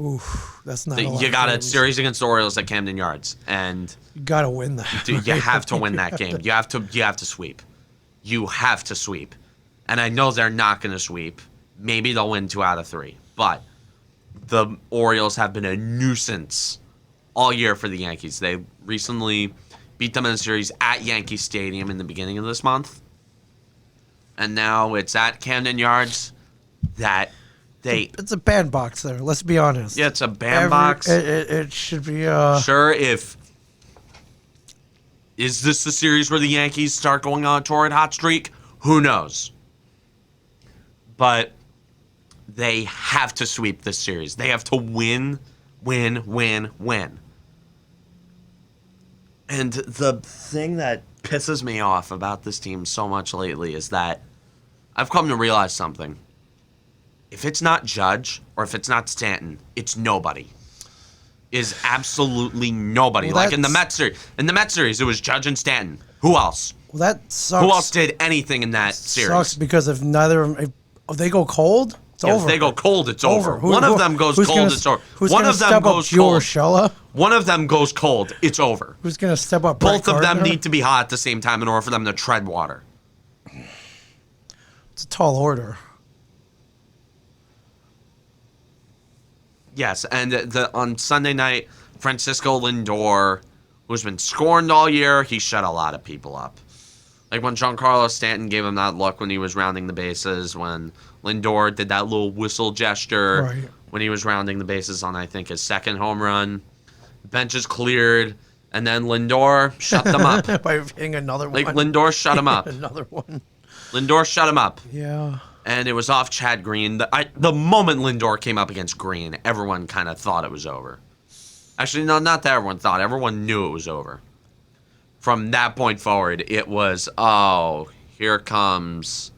That's not a lot You of got a games. series against the Orioles at Camden Yards, and You got to win that. dude, you have to win that game. You have to sweep. You have to sweep. And I know they're not going to sweep. Maybe they'll win 2 out of 3. But the Orioles have been a nuisance all year for the Yankees. They recently beat them in a series at Yankee Stadium in the beginning of this month. And now it's at Camden Yards that It's a bandbox there. Let's be honest. Yeah, it's a bandbox. It should be. Sure, is this the series where the Yankees start going on a torrid hot streak? Who knows? But they have to sweep this series. They have to win. And the thing that pisses me off about this team so much lately is that I've come to realize something. If it's not Judge or if it's not Stanton, it's nobody. Is absolutely nobody. Well, like in the Mets series, it was Judge and Stanton. Who else? Well, that sucks. Who else did anything in that series? Sucks because if neither of them, if they go cold, it's Yeah, over. if they go cold, it's over. Who- One who- of them goes who's cold, gonna- it's over. Who's One gonna of them step goes up, you or cold. Urshela? One of them goes cold, it's over. Who's gonna step up? Both Brett of them Gardner? need to be hot at the same time in order for them to tread water. It's a tall order. Yes, and on Sunday night, Francisco Lindor, who's been scorned all year, he shut a lot of people up. Like when Giancarlo Stanton gave him that look when he was rounding the bases, when Lindor did that little whistle gesture Right. when he was rounding the bases on, I think, his second home run. Benches cleared, and then Lindor shut them up. By hitting another Like one. Lindor shut him up. Another one. Lindor shut him up. Yeah. And it was off Chad Green. The moment Lindor came up against Green, everyone kind of thought it was over. Actually, no, not that everyone thought. Everyone knew it was over. From that point forward, it was, oh, here comes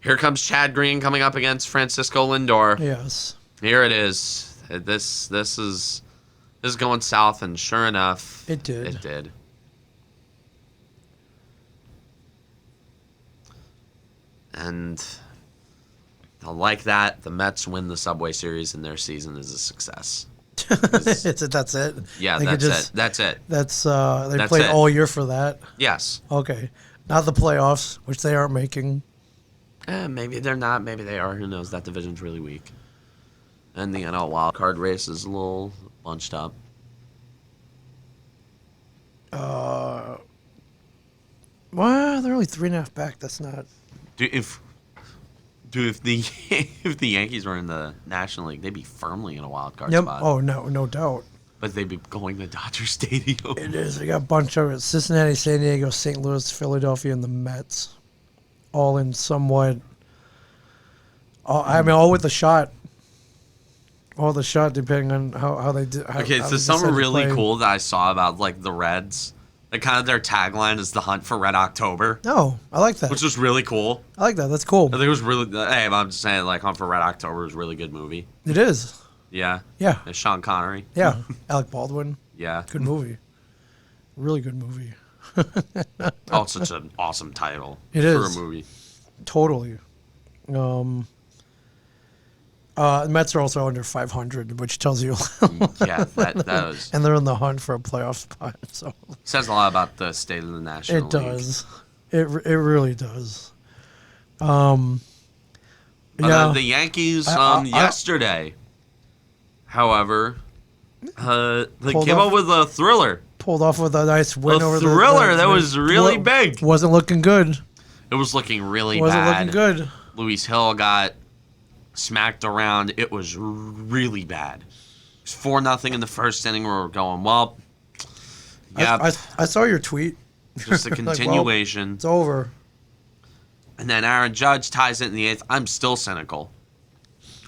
Chad Green coming up against Francisco Lindor. Yes. Here it is. This is going south, and sure enough, It did. It did. And like that, the Mets win the Subway Series, and their season is a success. That's it. Yeah, They could that's it. That's it. They That's played it. all year for that. Yes. Okay. Not the playoffs, which they aren't making. Maybe they're not. Maybe they are. Who knows? That division's really weak. And the NL wild card race is a little bunched up. Well, they're only 3.5 back. That's not. If the if the Yankees were in the National League, they'd be firmly in a wild card Yep. spot. Oh no doubt. But they'd be going to Dodger Stadium. It is. They got a bunch of it. Cincinnati, San Diego, St. Louis, Philadelphia, and the Mets, all in somewhat. I mean, all with the shot. All the shot, depending on how they did. Okay, how so they something decide to really play. cool that I saw about like the Reds. Like kind of their tagline is the hunt for Red October, No, I like that. which was really cool. I like that. That's cool. I think it was really. Hey, I'm just saying, like Hunt for Red October was a really good movie. It is. Yeah. Yeah. It's Sean Connery. Yeah. Alec Baldwin. Yeah. Good movie. Really good movie. Oh, it's such an awesome title It for is. a movie. Totally. The Mets are also under 500, which tells you. Yeah, that was And they're in the hunt for a playoff spot. So says a lot about the state of the National it League. does. It really does. But, Yeah. the Yankees I- yesterday, however, they Pulled came off- up with a thriller. Pulled off with a nice win A over thriller that was really wa- big. Wasn't looking good. It was looking really Wasn't bad. looking good. Luis Hill got smacked around. It was really bad. It was 4-0 in the first inning. We were going, well, yeah, I saw your tweet. just a Like, well, continuation. It's over. And then Aaron Judge ties it in the 8th. I'm still cynical.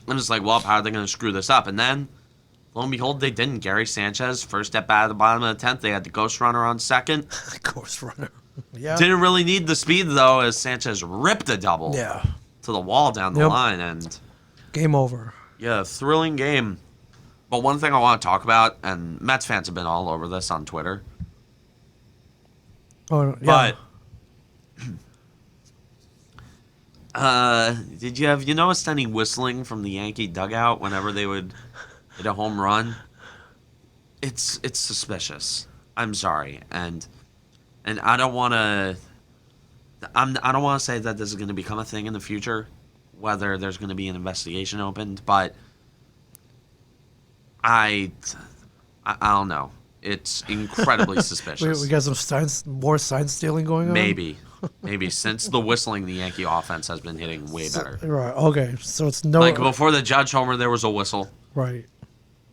I'm just like, well, how are they going to screw this up? And then, lo and behold, they didn't. Gary Sanchez, first at bat at the bottom of the 10th. They had the ghost runner on second. Ghost runner. Yeah. Didn't really need the speed, though, as Sanchez ripped a double Yeah. to the wall down the Yep. line. And, Game over. yeah, thrilling game. But one thing I want to talk about, and Mets fans have been all over this on Twitter, Oh yeah. but Did you noticed any whistling from the Yankee dugout whenever they would hit a home run? It's suspicious. I'm sorry, and I don't want to. I don't want to say that this is going to become a thing in the future, whether there's going to be an investigation opened, but I don't know. It's incredibly suspicious. We got some more sign stealing going on? Maybe since the whistling, the Yankee offense has been hitting way better. Right, okay. So it's no... Like, before the Judge homer, there was a whistle. Right.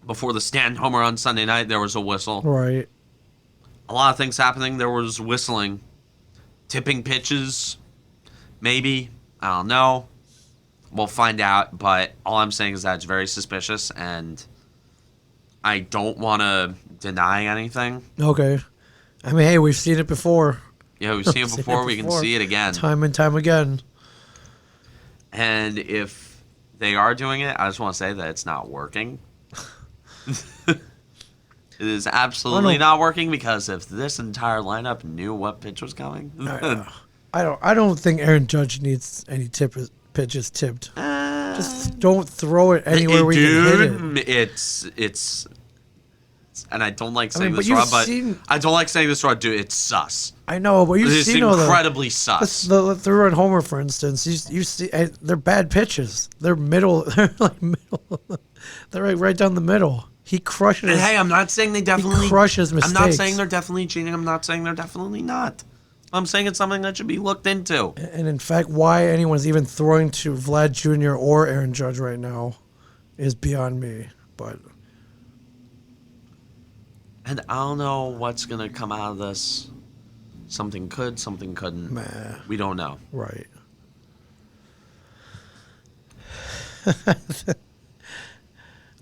Before the Stanton homer on Sunday night, there was a whistle. Right. A lot of things happening. There was whistling. Tipping pitches, maybe. I don't know. We'll find out, but all I'm saying is that it's very suspicious, and I don't want to deny anything. Okay. I mean, hey, we've seen it before. Yeah, we've seen it before. We can see it again. Time and time again. And if they are doing it, I just want to say that it's not working. It is absolutely not working, because if this entire lineup knew what pitch was coming, I don't think Aaron Judge needs any pitches tipped. Just don't throw it anywhere where you can hit it. It's and I don't like saying this raw, but I don't like saying this raw, dude. It's sus. I know, but you've seen all incredibly sus. The three-run homer, for instance, you see they're bad pitches. They're middle. They're like middle. They're right down the middle. He crushes. And hey, I'm not saying they definitely crushes mistakes. I'm not saying they're definitely cheating. I'm not saying they're definitely not. I'm saying it's something that should be looked into. And in fact, why anyone's even throwing to Vlad Jr. or Aaron Judge right now is beyond me. But and I don't know what's gonna come out of this. Something could, something couldn't. We don't know. Right.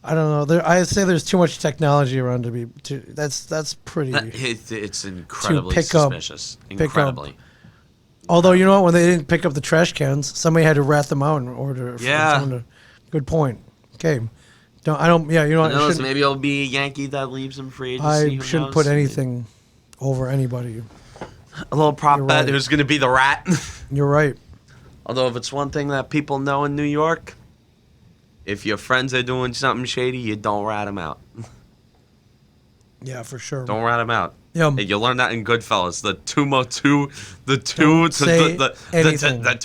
I don't know. I say there's too much technology around to be. That's pretty. It's incredibly suspicious. Incredibly. Although you know what, when they didn't pick up the trash cans, somebody had to rat them out in order. For someone to, good point. Okay. Yeah, you know what? Maybe it'll be a Yankee that leaves him free agency. I shouldn't put anything over anybody. A little prop bet who's going to be the rat. You're right. Although if it's one thing that people know in New York, if your friends are doing something shady, you don't rat them out. Yeah, for sure. Don't rat them out. Yeah. Hey, you learn that in Goodfellas. The two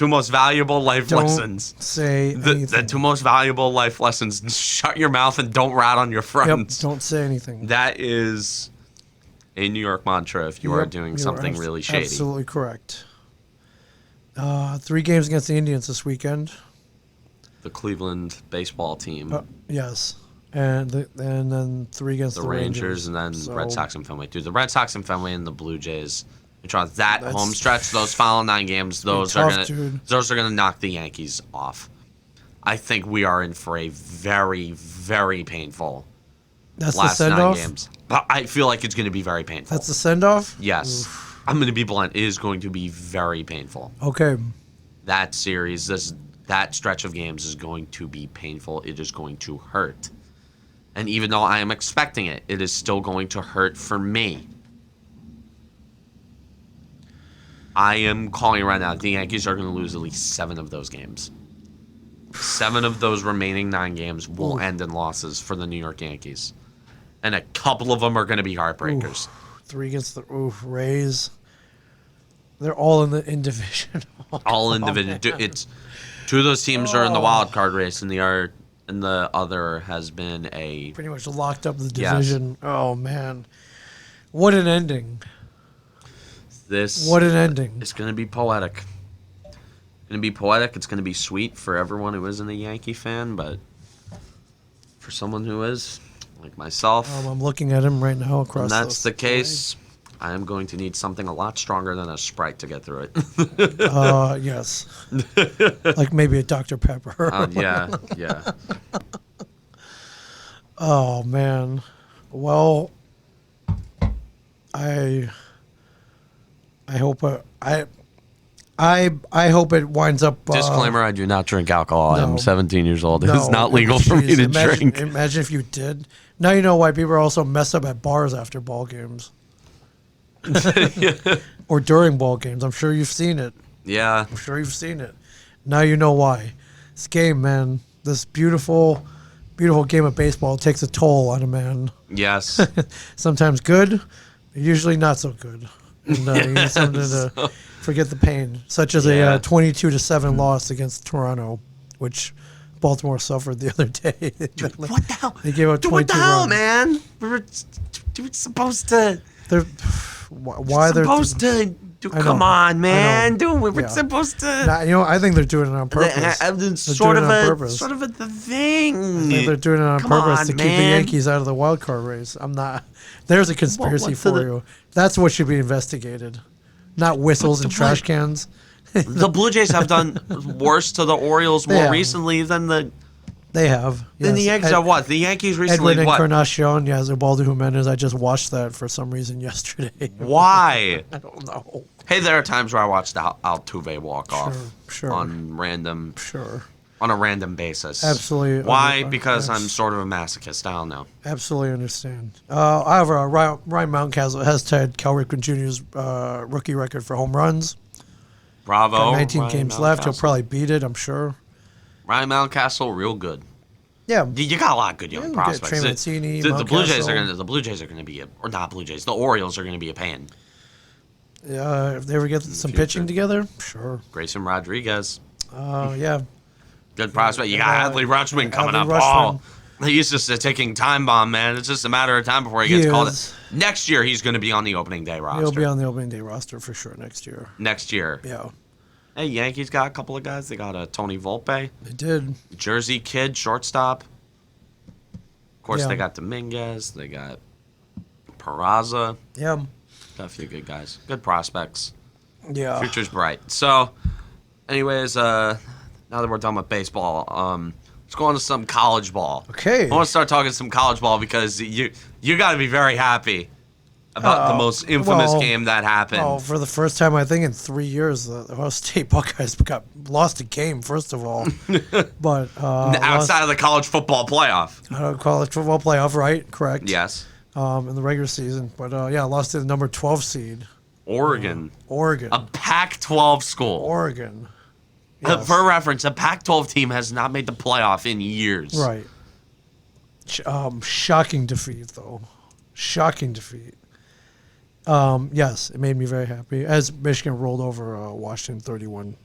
most valuable life lessons. Say anything. The two most valuable life lessons. Shut your mouth and don't rat on your friends. Yep, don't say anything. That is a New York mantra if you are doing something really shady. Absolutely correct. 3 games against the Indians this weekend. The Cleveland baseball team. Yes. And then 3 against the Rangers, and then Red Sox and Fenway. Dude, the Red Sox and Fenway and the Blue Jays. That home stretch, those final 9 games, those are gonna knock the Yankees off. I think we are in for a very, very painful last 9 games. But I feel like it's going to be very painful. That's the send-off? Yes. Oof. I'm going to be blunt. It is going to be very painful. Okay. That series, that stretch of games is going to be painful. It is going to hurt. And even though I am expecting it, it is still going to hurt for me. I am calling right now. The Yankees are going to lose at least 7 of those games. 7 of those remaining 9 games will end in losses for the New York Yankees. And a couple of them are going to be heartbreakers. 3 against the Rays. They're all in division. All in division. It's 2 of those teams are in the wild card race, and the other has been pretty much locked up the division. Yes. Oh man, what an ending! What an ending! It's going to be poetic. It's going to be poetic. It's going to be sweet for everyone who isn't a Yankee fan, but for someone who is, like myself, I'm looking at him right now across. And that's the case. I am going to need something a lot stronger than a Sprite to get through it. Yes. Like maybe a Dr. Pepper. Yeah. Oh man. Well, I hope I hope it winds up. Disclaimer: I do not drink alcohol. I'm 17 years old. It's not legal for me to drink. Imagine if you did. Now you know why people also mess up at bars after ball games. Or during ball games. I'm sure you've seen it. Yeah. I'm sure you've seen it. Now you know why. This game, man, this beautiful, beautiful game of baseball takes a toll on a man. Yes. Sometimes good, usually not so good. And you need something to forget the pain, such as a 22-7 loss against Toronto, which Baltimore suffered the other day. Dude, what the hell? They gave up 22 what the hell, runs. man? We're supposed to. They're why they're supposed to. I know, Come on, I man. know. Dude, we're Yeah. supposed to. Nah, I think they're doing it on purpose. It's They're sort doing of it on a purpose. sort of a the thing. I think they're doing it on Come purpose on, to keep the man. Yankees out of the wild card race. I'm not. There's a conspiracy what's to for the- you. That's what should be investigated, not whistles and trash cans. The Blue Jays have done worse to the Orioles more have. recently than the They have. the yes. Yankees have what? The Yankees recently Edwin what? Encarnacion, yes, Ubaldo Jimenez. I just watched that for some reason yesterday. Why? I don't know. Hey, there are times where I watched Altuve walk off Sure. on a random basis. Absolutely. Why? Because I'm sort of a masochist. I don't know. Absolutely understand. However, Ryan Mountcastle has tied Cal Ripken Jr.'s rookie record for home runs. Bravo. Got 19 Ryan games left. He'll Mountcastle. probably beat it, I'm sure. Ryan Mountcastle, real good. Yeah. You got a lot of good young Yeah, you prospects. get Trey Mancini, The Blue Jays Mountcastle. the Blue Jays are gonna be or not Blue Jays. The Orioles are gonna be a pain. If they ever get some future. pitching together, sure. Grayson Rodriguez, Yeah. good prospect. You got Adley Rutschman coming Adley up. Rutschman. Oh, he's just a ticking time bomb, man. It's just a matter of time before he gets He called. is. Next year, he's gonna be on the opening day roster. He'll be on the opening day roster for sure next year. Next year. Yeah. Hey, Yankees got a couple of guys. They got Tony Volpe, They did. Jersey kid, shortstop. Of course, Yeah. they got Dominguez. They got Peraza. Yeah. Got a few good guys. Good prospects. Yeah. Future's bright. So, anyways, now that we're done with baseball, let's go on to some college ball. Okay. I want to start talking some college ball because you got to be very happy about the most infamous well, game that happened. Oh, for the first time, I think in 3 years, the Ohio State Buckeyes lost a game, first of all. But Outside of the college football playoff. college football playoff, right? Correct. Yes. In the regular season. But, lost to the number 12 seed, Oregon. Oregon. A Pac-12 school. Oregon. Yes. For reference, a Pac-12 team has not made the playoff in years. Right. Shocking defeat, though. Shocking defeat. Yes, it made me very happy. As Michigan rolled over Washington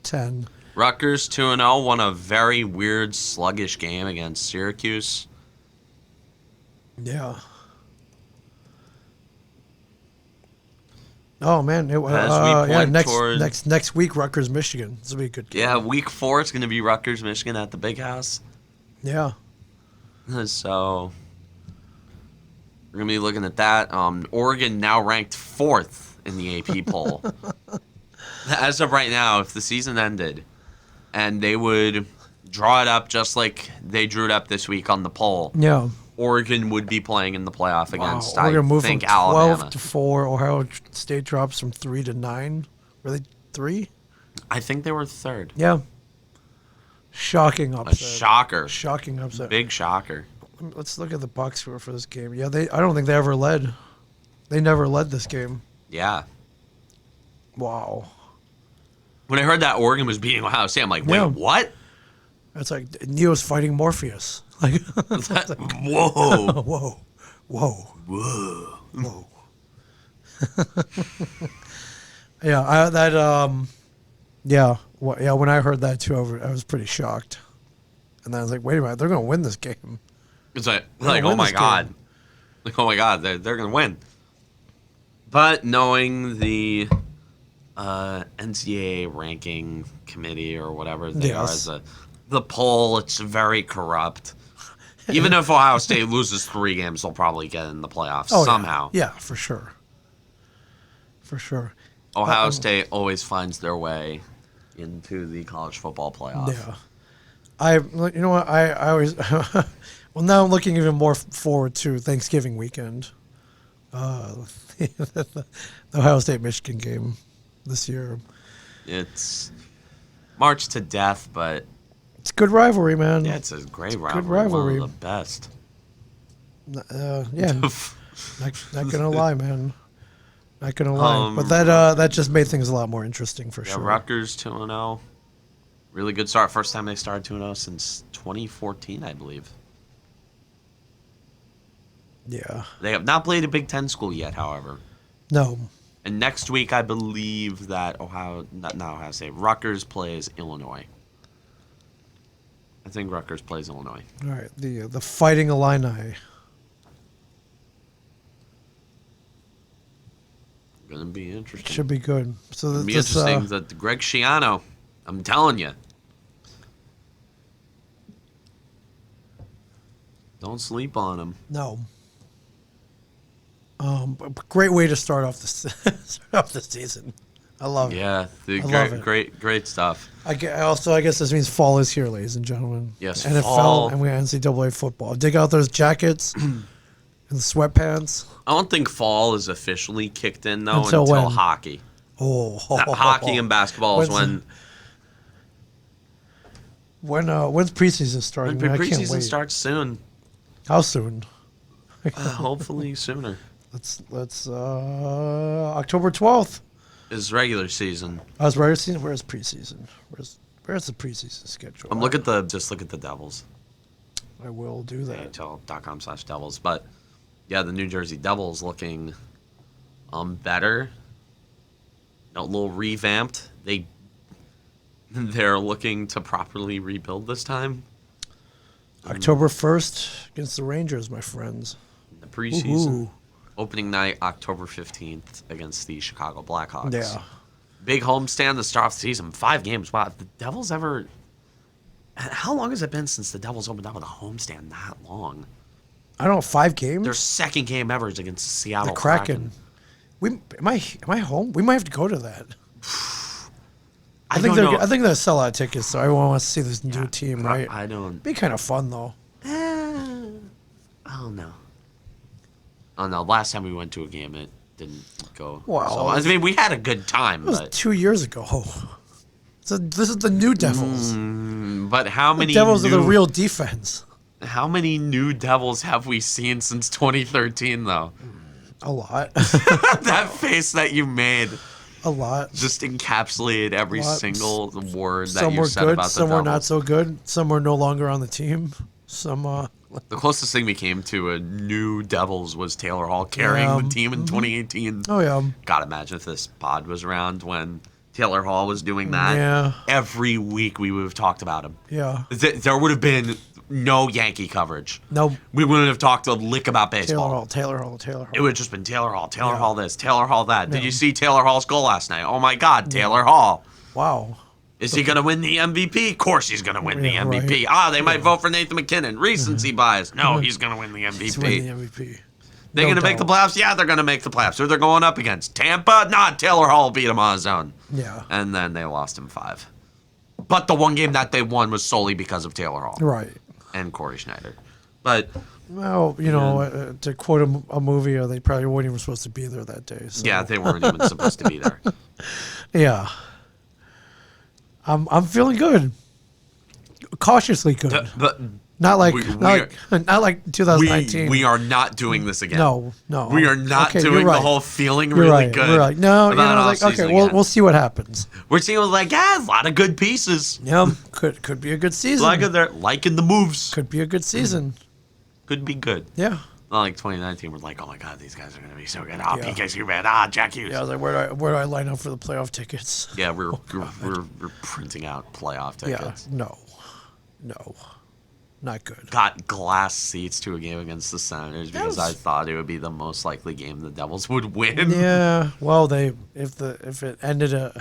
31-10. Rutgers 2-0 won a very weird, sluggish game against Syracuse. Yeah. Oh man! As we point Next week, Rutgers, Michigan. This will be a good game. Yeah, week 4 it's going to be Rutgers, Michigan at the Big House. Yeah. So we're going to be looking at that. Oregon now ranked 4th in the AP poll. As of right now, if the season ended and they would draw it up just like they drew it up this week on the poll, Yeah. Oregon would be playing in the playoff against, Oregon I moved think, from 12 Alabama. to 4. Ohio State drops from 3 to 9. Were they 3? I think they were 3rd. Yeah. Shocking A upset. shocker. Shocking upset. Big shocker. Let's look at the box score for this game. Yeah, I don't think they ever led. They never led this game. Yeah. Wow. When I heard that Oregon was beating Ohio State, I'm like, wait, Yeah. what? It's like Neo's fighting Morpheus. Like, Whoa. whoa, whoa, Whoa. whoa. Yeah, when I heard that too, I was pretty shocked. And then I was like, wait a minute, they're going to win this game. It's like gonna oh win my this God. game. Like, oh my God, they're going to win. But knowing the NCAA ranking committee or whatever they Yes. are, the poll, it's very corrupt. Even if Ohio State loses 3 games, they'll probably get in the playoffs somehow. Yeah, for sure. For sure. Ohio State always finds their way into the college football playoff. Yeah. You know what? I always. Well, now I'm looking even more forward to Thanksgiving weekend. The Ohio State Michigan game this year. It's March to death, but It's a good rivalry, man. yeah, it's a great rivalry. good rivalry. One of the best. Yeah. not gonna lie, man. Not gonna lie. But that just made things a lot more interesting for Yeah, sure. Rutgers 2-0. Really good start. First time they started 2-0 since 2014, I believe. Yeah. They have not played a Big Ten school yet, however. No. And next week, I believe that not Ohio State, Rutgers plays Illinois. I think Rutgers plays Illinois. All right. The Fighting Illini. Gonna be interesting. Should be good. So It'll be this, interesting that Greg Schiano, I'm telling you. Don't sleep on him. No. Great way to start off the season. I love it. Yeah, love it. great stuff. I guess this means fall is here, ladies and gentlemen. Yes, NFL fall. and we have NCAA football. Dig out those jackets and sweatpants. I don't think fall is officially kicked in though Until until when? hockey. Oh, Hockey and basketball is when when's preseason starting? I can't preseason wait. starts soon. How soon? Hopefully sooner. Let's October 12th. Is regular season. How's regular season? Where's preseason? Where's the preseason schedule? Look at the Devils. I will do that. NHL.com/Devils. But yeah, the New Jersey Devils looking better. A little revamped. They're looking to properly rebuild this time. October 1st against the Rangers, my friends. The preseason. Ooh. Opening night, October 15th against the Chicago Blackhawks. Yeah. Big homestand to start off the season. 5 games. Wow, the Devils ever... How long has it been since the Devils opened up with a homestand that long? I don't know, 5 games? Their second game ever is against the Seattle the Kraken. Am I home? We might have to go to that. I think they're sellout tickets, so everyone wants to see this new team, right? I don't... Be kind of fun, though. Oh, no. Oh, no. Last time we went to a game, it didn't go. Well, so, I mean, we had a good time. It was but 2 years ago. So this is the new Devils. But how many The Devils are the real defense. How many new Devils have we seen since 2013, though? A lot. That face that you made A lot. just encapsulated every single word that Some you were said good, about the some Devils. were not so good. Some were no longer on the team. Some The closest thing we came to a new Devils was Taylor Hall carrying the team in 2018. Oh yeah. God, imagine if this pod was around when Taylor Hall was doing that. Yeah. Every week we would have talked about him. Yeah. There would have been no Yankee coverage. No. We wouldn't have talked a lick about baseball. Taylor Hall. It would have just been Taylor Hall Hall this, Taylor Hall that. Did you see Taylor Hall's goal last night? Oh my God, Taylor Hall. Wow. Is he going to win the MVP? Of course he's going to win the Yeah, MVP. right. They might vote for Nathan McKinnon. Recency bias. No, he's going to win the MVP. He's winning the MVP. They're going to make the playoffs? Yeah, they're going to make the playoffs. Who they're going up against? Tampa? Nah, Taylor Hall beat him on his own. Yeah. And then they lost him 5. But the one game that they won was solely because of Taylor Hall. Right. And Corey Schneider. But Well, to quote a movie, they probably weren't even supposed to be there that day. So. yeah, they weren't even supposed to be there. Yeah. I'm feeling good. Cautiously good. But Not like we not like 2019. we are not doing this again. No. We are not Okay, doing you're the right. whole feeling You're really right. good. We're like, no, about like off-season okay, again. we'll see what happens. We're seeing like, a lot of good pieces. Yeah, could be a good season. They're liking the moves. Could be a good season. Could be good. Yeah. Not like 2019, we're like, oh my God, these guys are going to be so good. Ah, Yeah. PK Subban. Jack Hughes. Yeah, I was like, where do I line up for the playoff tickets? Yeah, we're printing out playoff tickets. Yeah, no, not good. Got glass seats to a game against the Senators because I thought it would be the most likely game the Devils would win. Yeah, well, if it ended a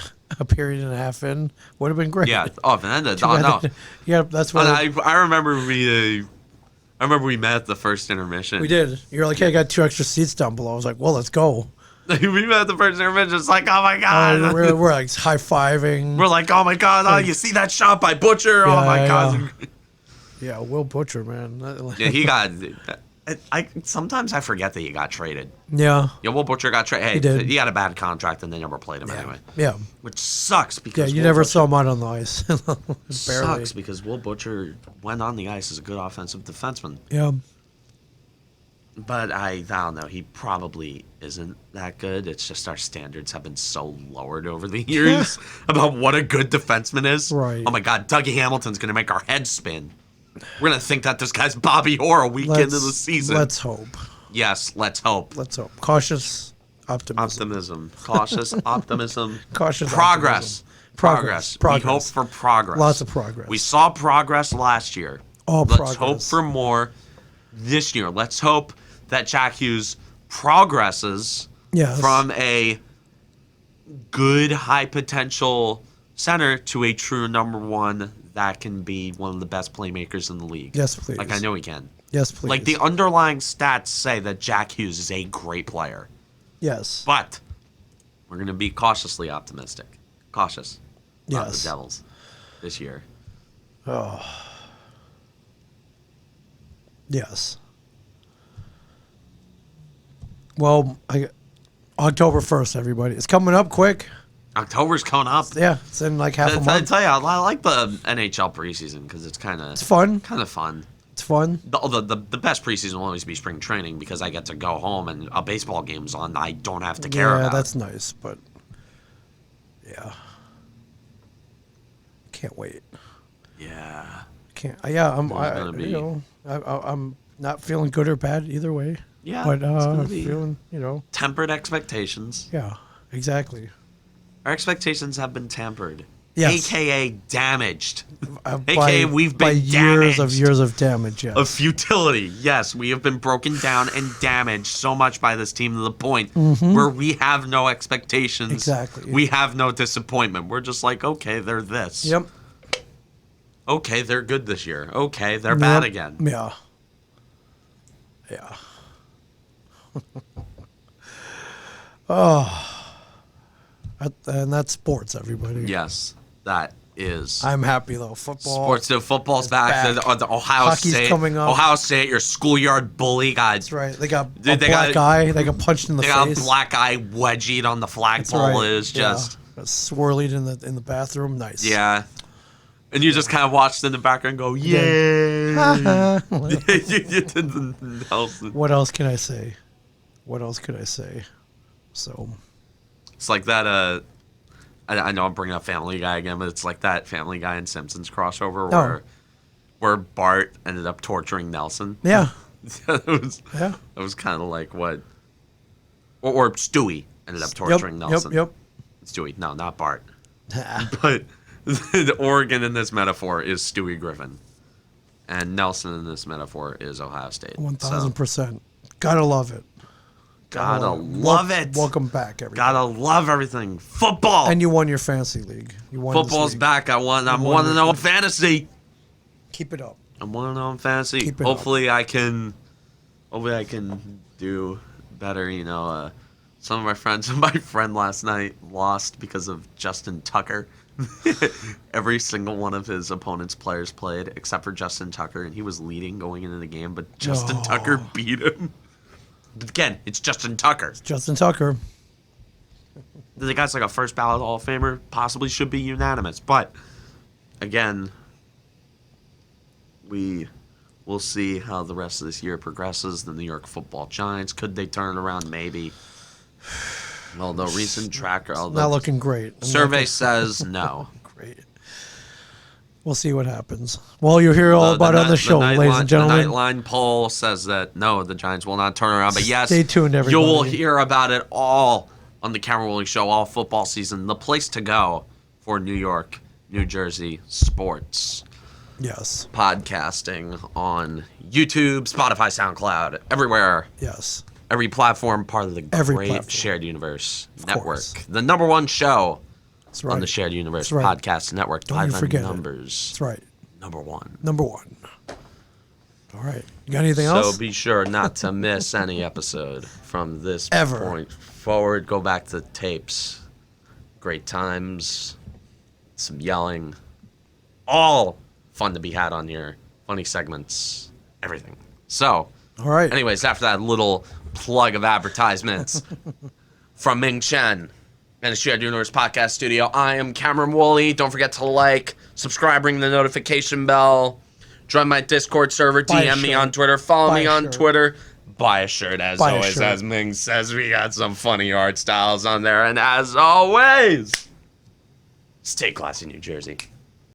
period and a half in, would have been great. Yeah, if it ended, no. Yeah, that's what I remember we met at the first intermission. we did. You're like, hey, I got 2 extra seats down below. I was like, well, let's go. We met at the first intermission. It's like, oh my God. We're like high fiving. We're like, oh my God. Oh, you see that shot by Butcher? Oh my Yeah, God. Yeah, Will Butcher, man. Yeah, he got. Sometimes I forget that he got traded. Yeah. Yeah, Will Butcher got traded. Hey, He did. he had a bad contract and they never played him anyway. Yeah. Which sucks Yeah, because you Will never Butcher saw him out on the ice. Barely. sucks because Will Butcher went on the ice as a good offensive defenseman. Yeah. But I don't know. He probably isn't that good. It's just our standards have been so lowered over the years about what a good defenseman is. Right. Oh my God, Dougie Hamilton's going to make our heads spin. We're going to think that this guy's Bobby Orr a week into the season. Let's hope. Yes, let's hope. Let's hope. Cautious optimism. Cautious optimism. Cautious Progress. Progress. We hope for progress. Lots of progress. We saw progress last year. All Let's progress. hope for more this year. Let's hope that Jack Hughes progresses Yes. from a good high potential center to a true number one that can be one of the best playmakers in the league. Yes, please. Like I know he can. Yes, please. Like the underlying stats say that Jack Hughes is a great player. Yes. But we're going to be cautiously optimistic. Cautious about Yes. the Devils this year. Oh. Yes. Well, October 1st, everybody. It's coming up quick. October's coming up. Yeah, it's in like half a I month. tell you, I like the NHL preseason because it's It's fun. kind of fun. It's fun. The best preseason will always be spring training because I get to go home and a baseball game's on. I don't have to care Yeah, about. that's nice, but yeah. Can't wait. Yeah. Can't. Yeah, I'm. There's gonna be- I'm not feeling good or bad either way. Yeah, but it's gonna be feeling, tempered expectations. yeah, exactly. Our expectations have been tempered. Yes. AKA damaged. By- we've by been years of damaged. damage. Yes. Of futility. Yes, we have been broken down and damaged so much by this team to the point where we have no expectations. Exactly. We have no disappointment. We're just like, okay, they're this. Yep. Okay, they're good this year. Okay, they're bad Yep. again. Yeah. Yeah. And that's sports, everybody. Yes, that is. I'm happy though. Football. Football's back. back. The Ohio Hockey's State. coming up. Ohio State, your schoolyard bully guy. That's right. They got Dude, a they black got- eye. They got punched in the They got a face. black eye wedgied on the That's flagpole. right. Is just Got swirlied in the bathroom. Nice. yeah. And you just kind of watched in the background and go, yay! You did the Nelson. What else can I say? What else could I say? So It's like that. I know I'm bringing up Family Guy again, but it's like that Family Guy and Simpsons crossover where Bart ended up torturing Nelson. yeah, That was kind of like what, or Stewie ended up torturing Nelson. Yep. Stewie, no, not Bart. But the Oregon in this metaphor is Stewie Griffin, and Nelson in this metaphor is Ohio State. 1,000%. Gotta love it. Gotta love it. Welcome back, everybody. Gotta love everything. Football. And you won your fantasy league. You won. Football's this league. back. I'm won 1-0 in this fantasy. Keep it up. I'm 1-0 in fantasy. Keep it Hopefully I can do better. Some of my friends, my friend last night lost because of Justin Tucker. Every single one of his opponent's players played except for Justin Tucker, and he was leading going into the game, but Justin Tucker beat him. But again, it's Justin Tucker. Justin Tucker. The guy's like a first ballot Hall of Famer, possibly should be unanimous. But again, we will see how the rest of this year progresses. The New York Football Giants, could they turn it around? Maybe. Although recent tracker, Not looking great. survey says no. Great. We'll see what happens. Well, you'll hear all about it on the show, ladies and gentlemen. The Nightline poll says that no, the Giants will not turn around. But yes, Stay tuned, you will everybody. hear about it all on the Cameron Woolley Show all football season. The place to go for New York, New Jersey sports Yes. podcasting on YouTube, Spotify, SoundCloud, everywhere. Yes. Every platform, part of the Every great platform. Shared Universe Of Network. course. The number one show That's right. on the Shared Universe That's right. Podcast Network. Don't you by forget it. numbers. That's right. Number one. Number one. All right. You got anything So else? be sure not to miss any episode from this Ever. point forward. Go back to the tapes. Great times. Some yelling. All fun to be had on here. Funny segments. Everything. So, All right. anyways, after that little plug of advertisements from Ming Chen and the Shared Universe Podcast Studio, I am Cameron Woolley. Don't forget to like, subscribe, ring the notification bell, join my Discord server, Buy a DM me shirt. on Twitter, follow Buy me a on shirt. Twitter, buy a shirt as Buy a always. shirt. As Ming says, we got some funny art styles on there. And as always, stay classy, New Jersey.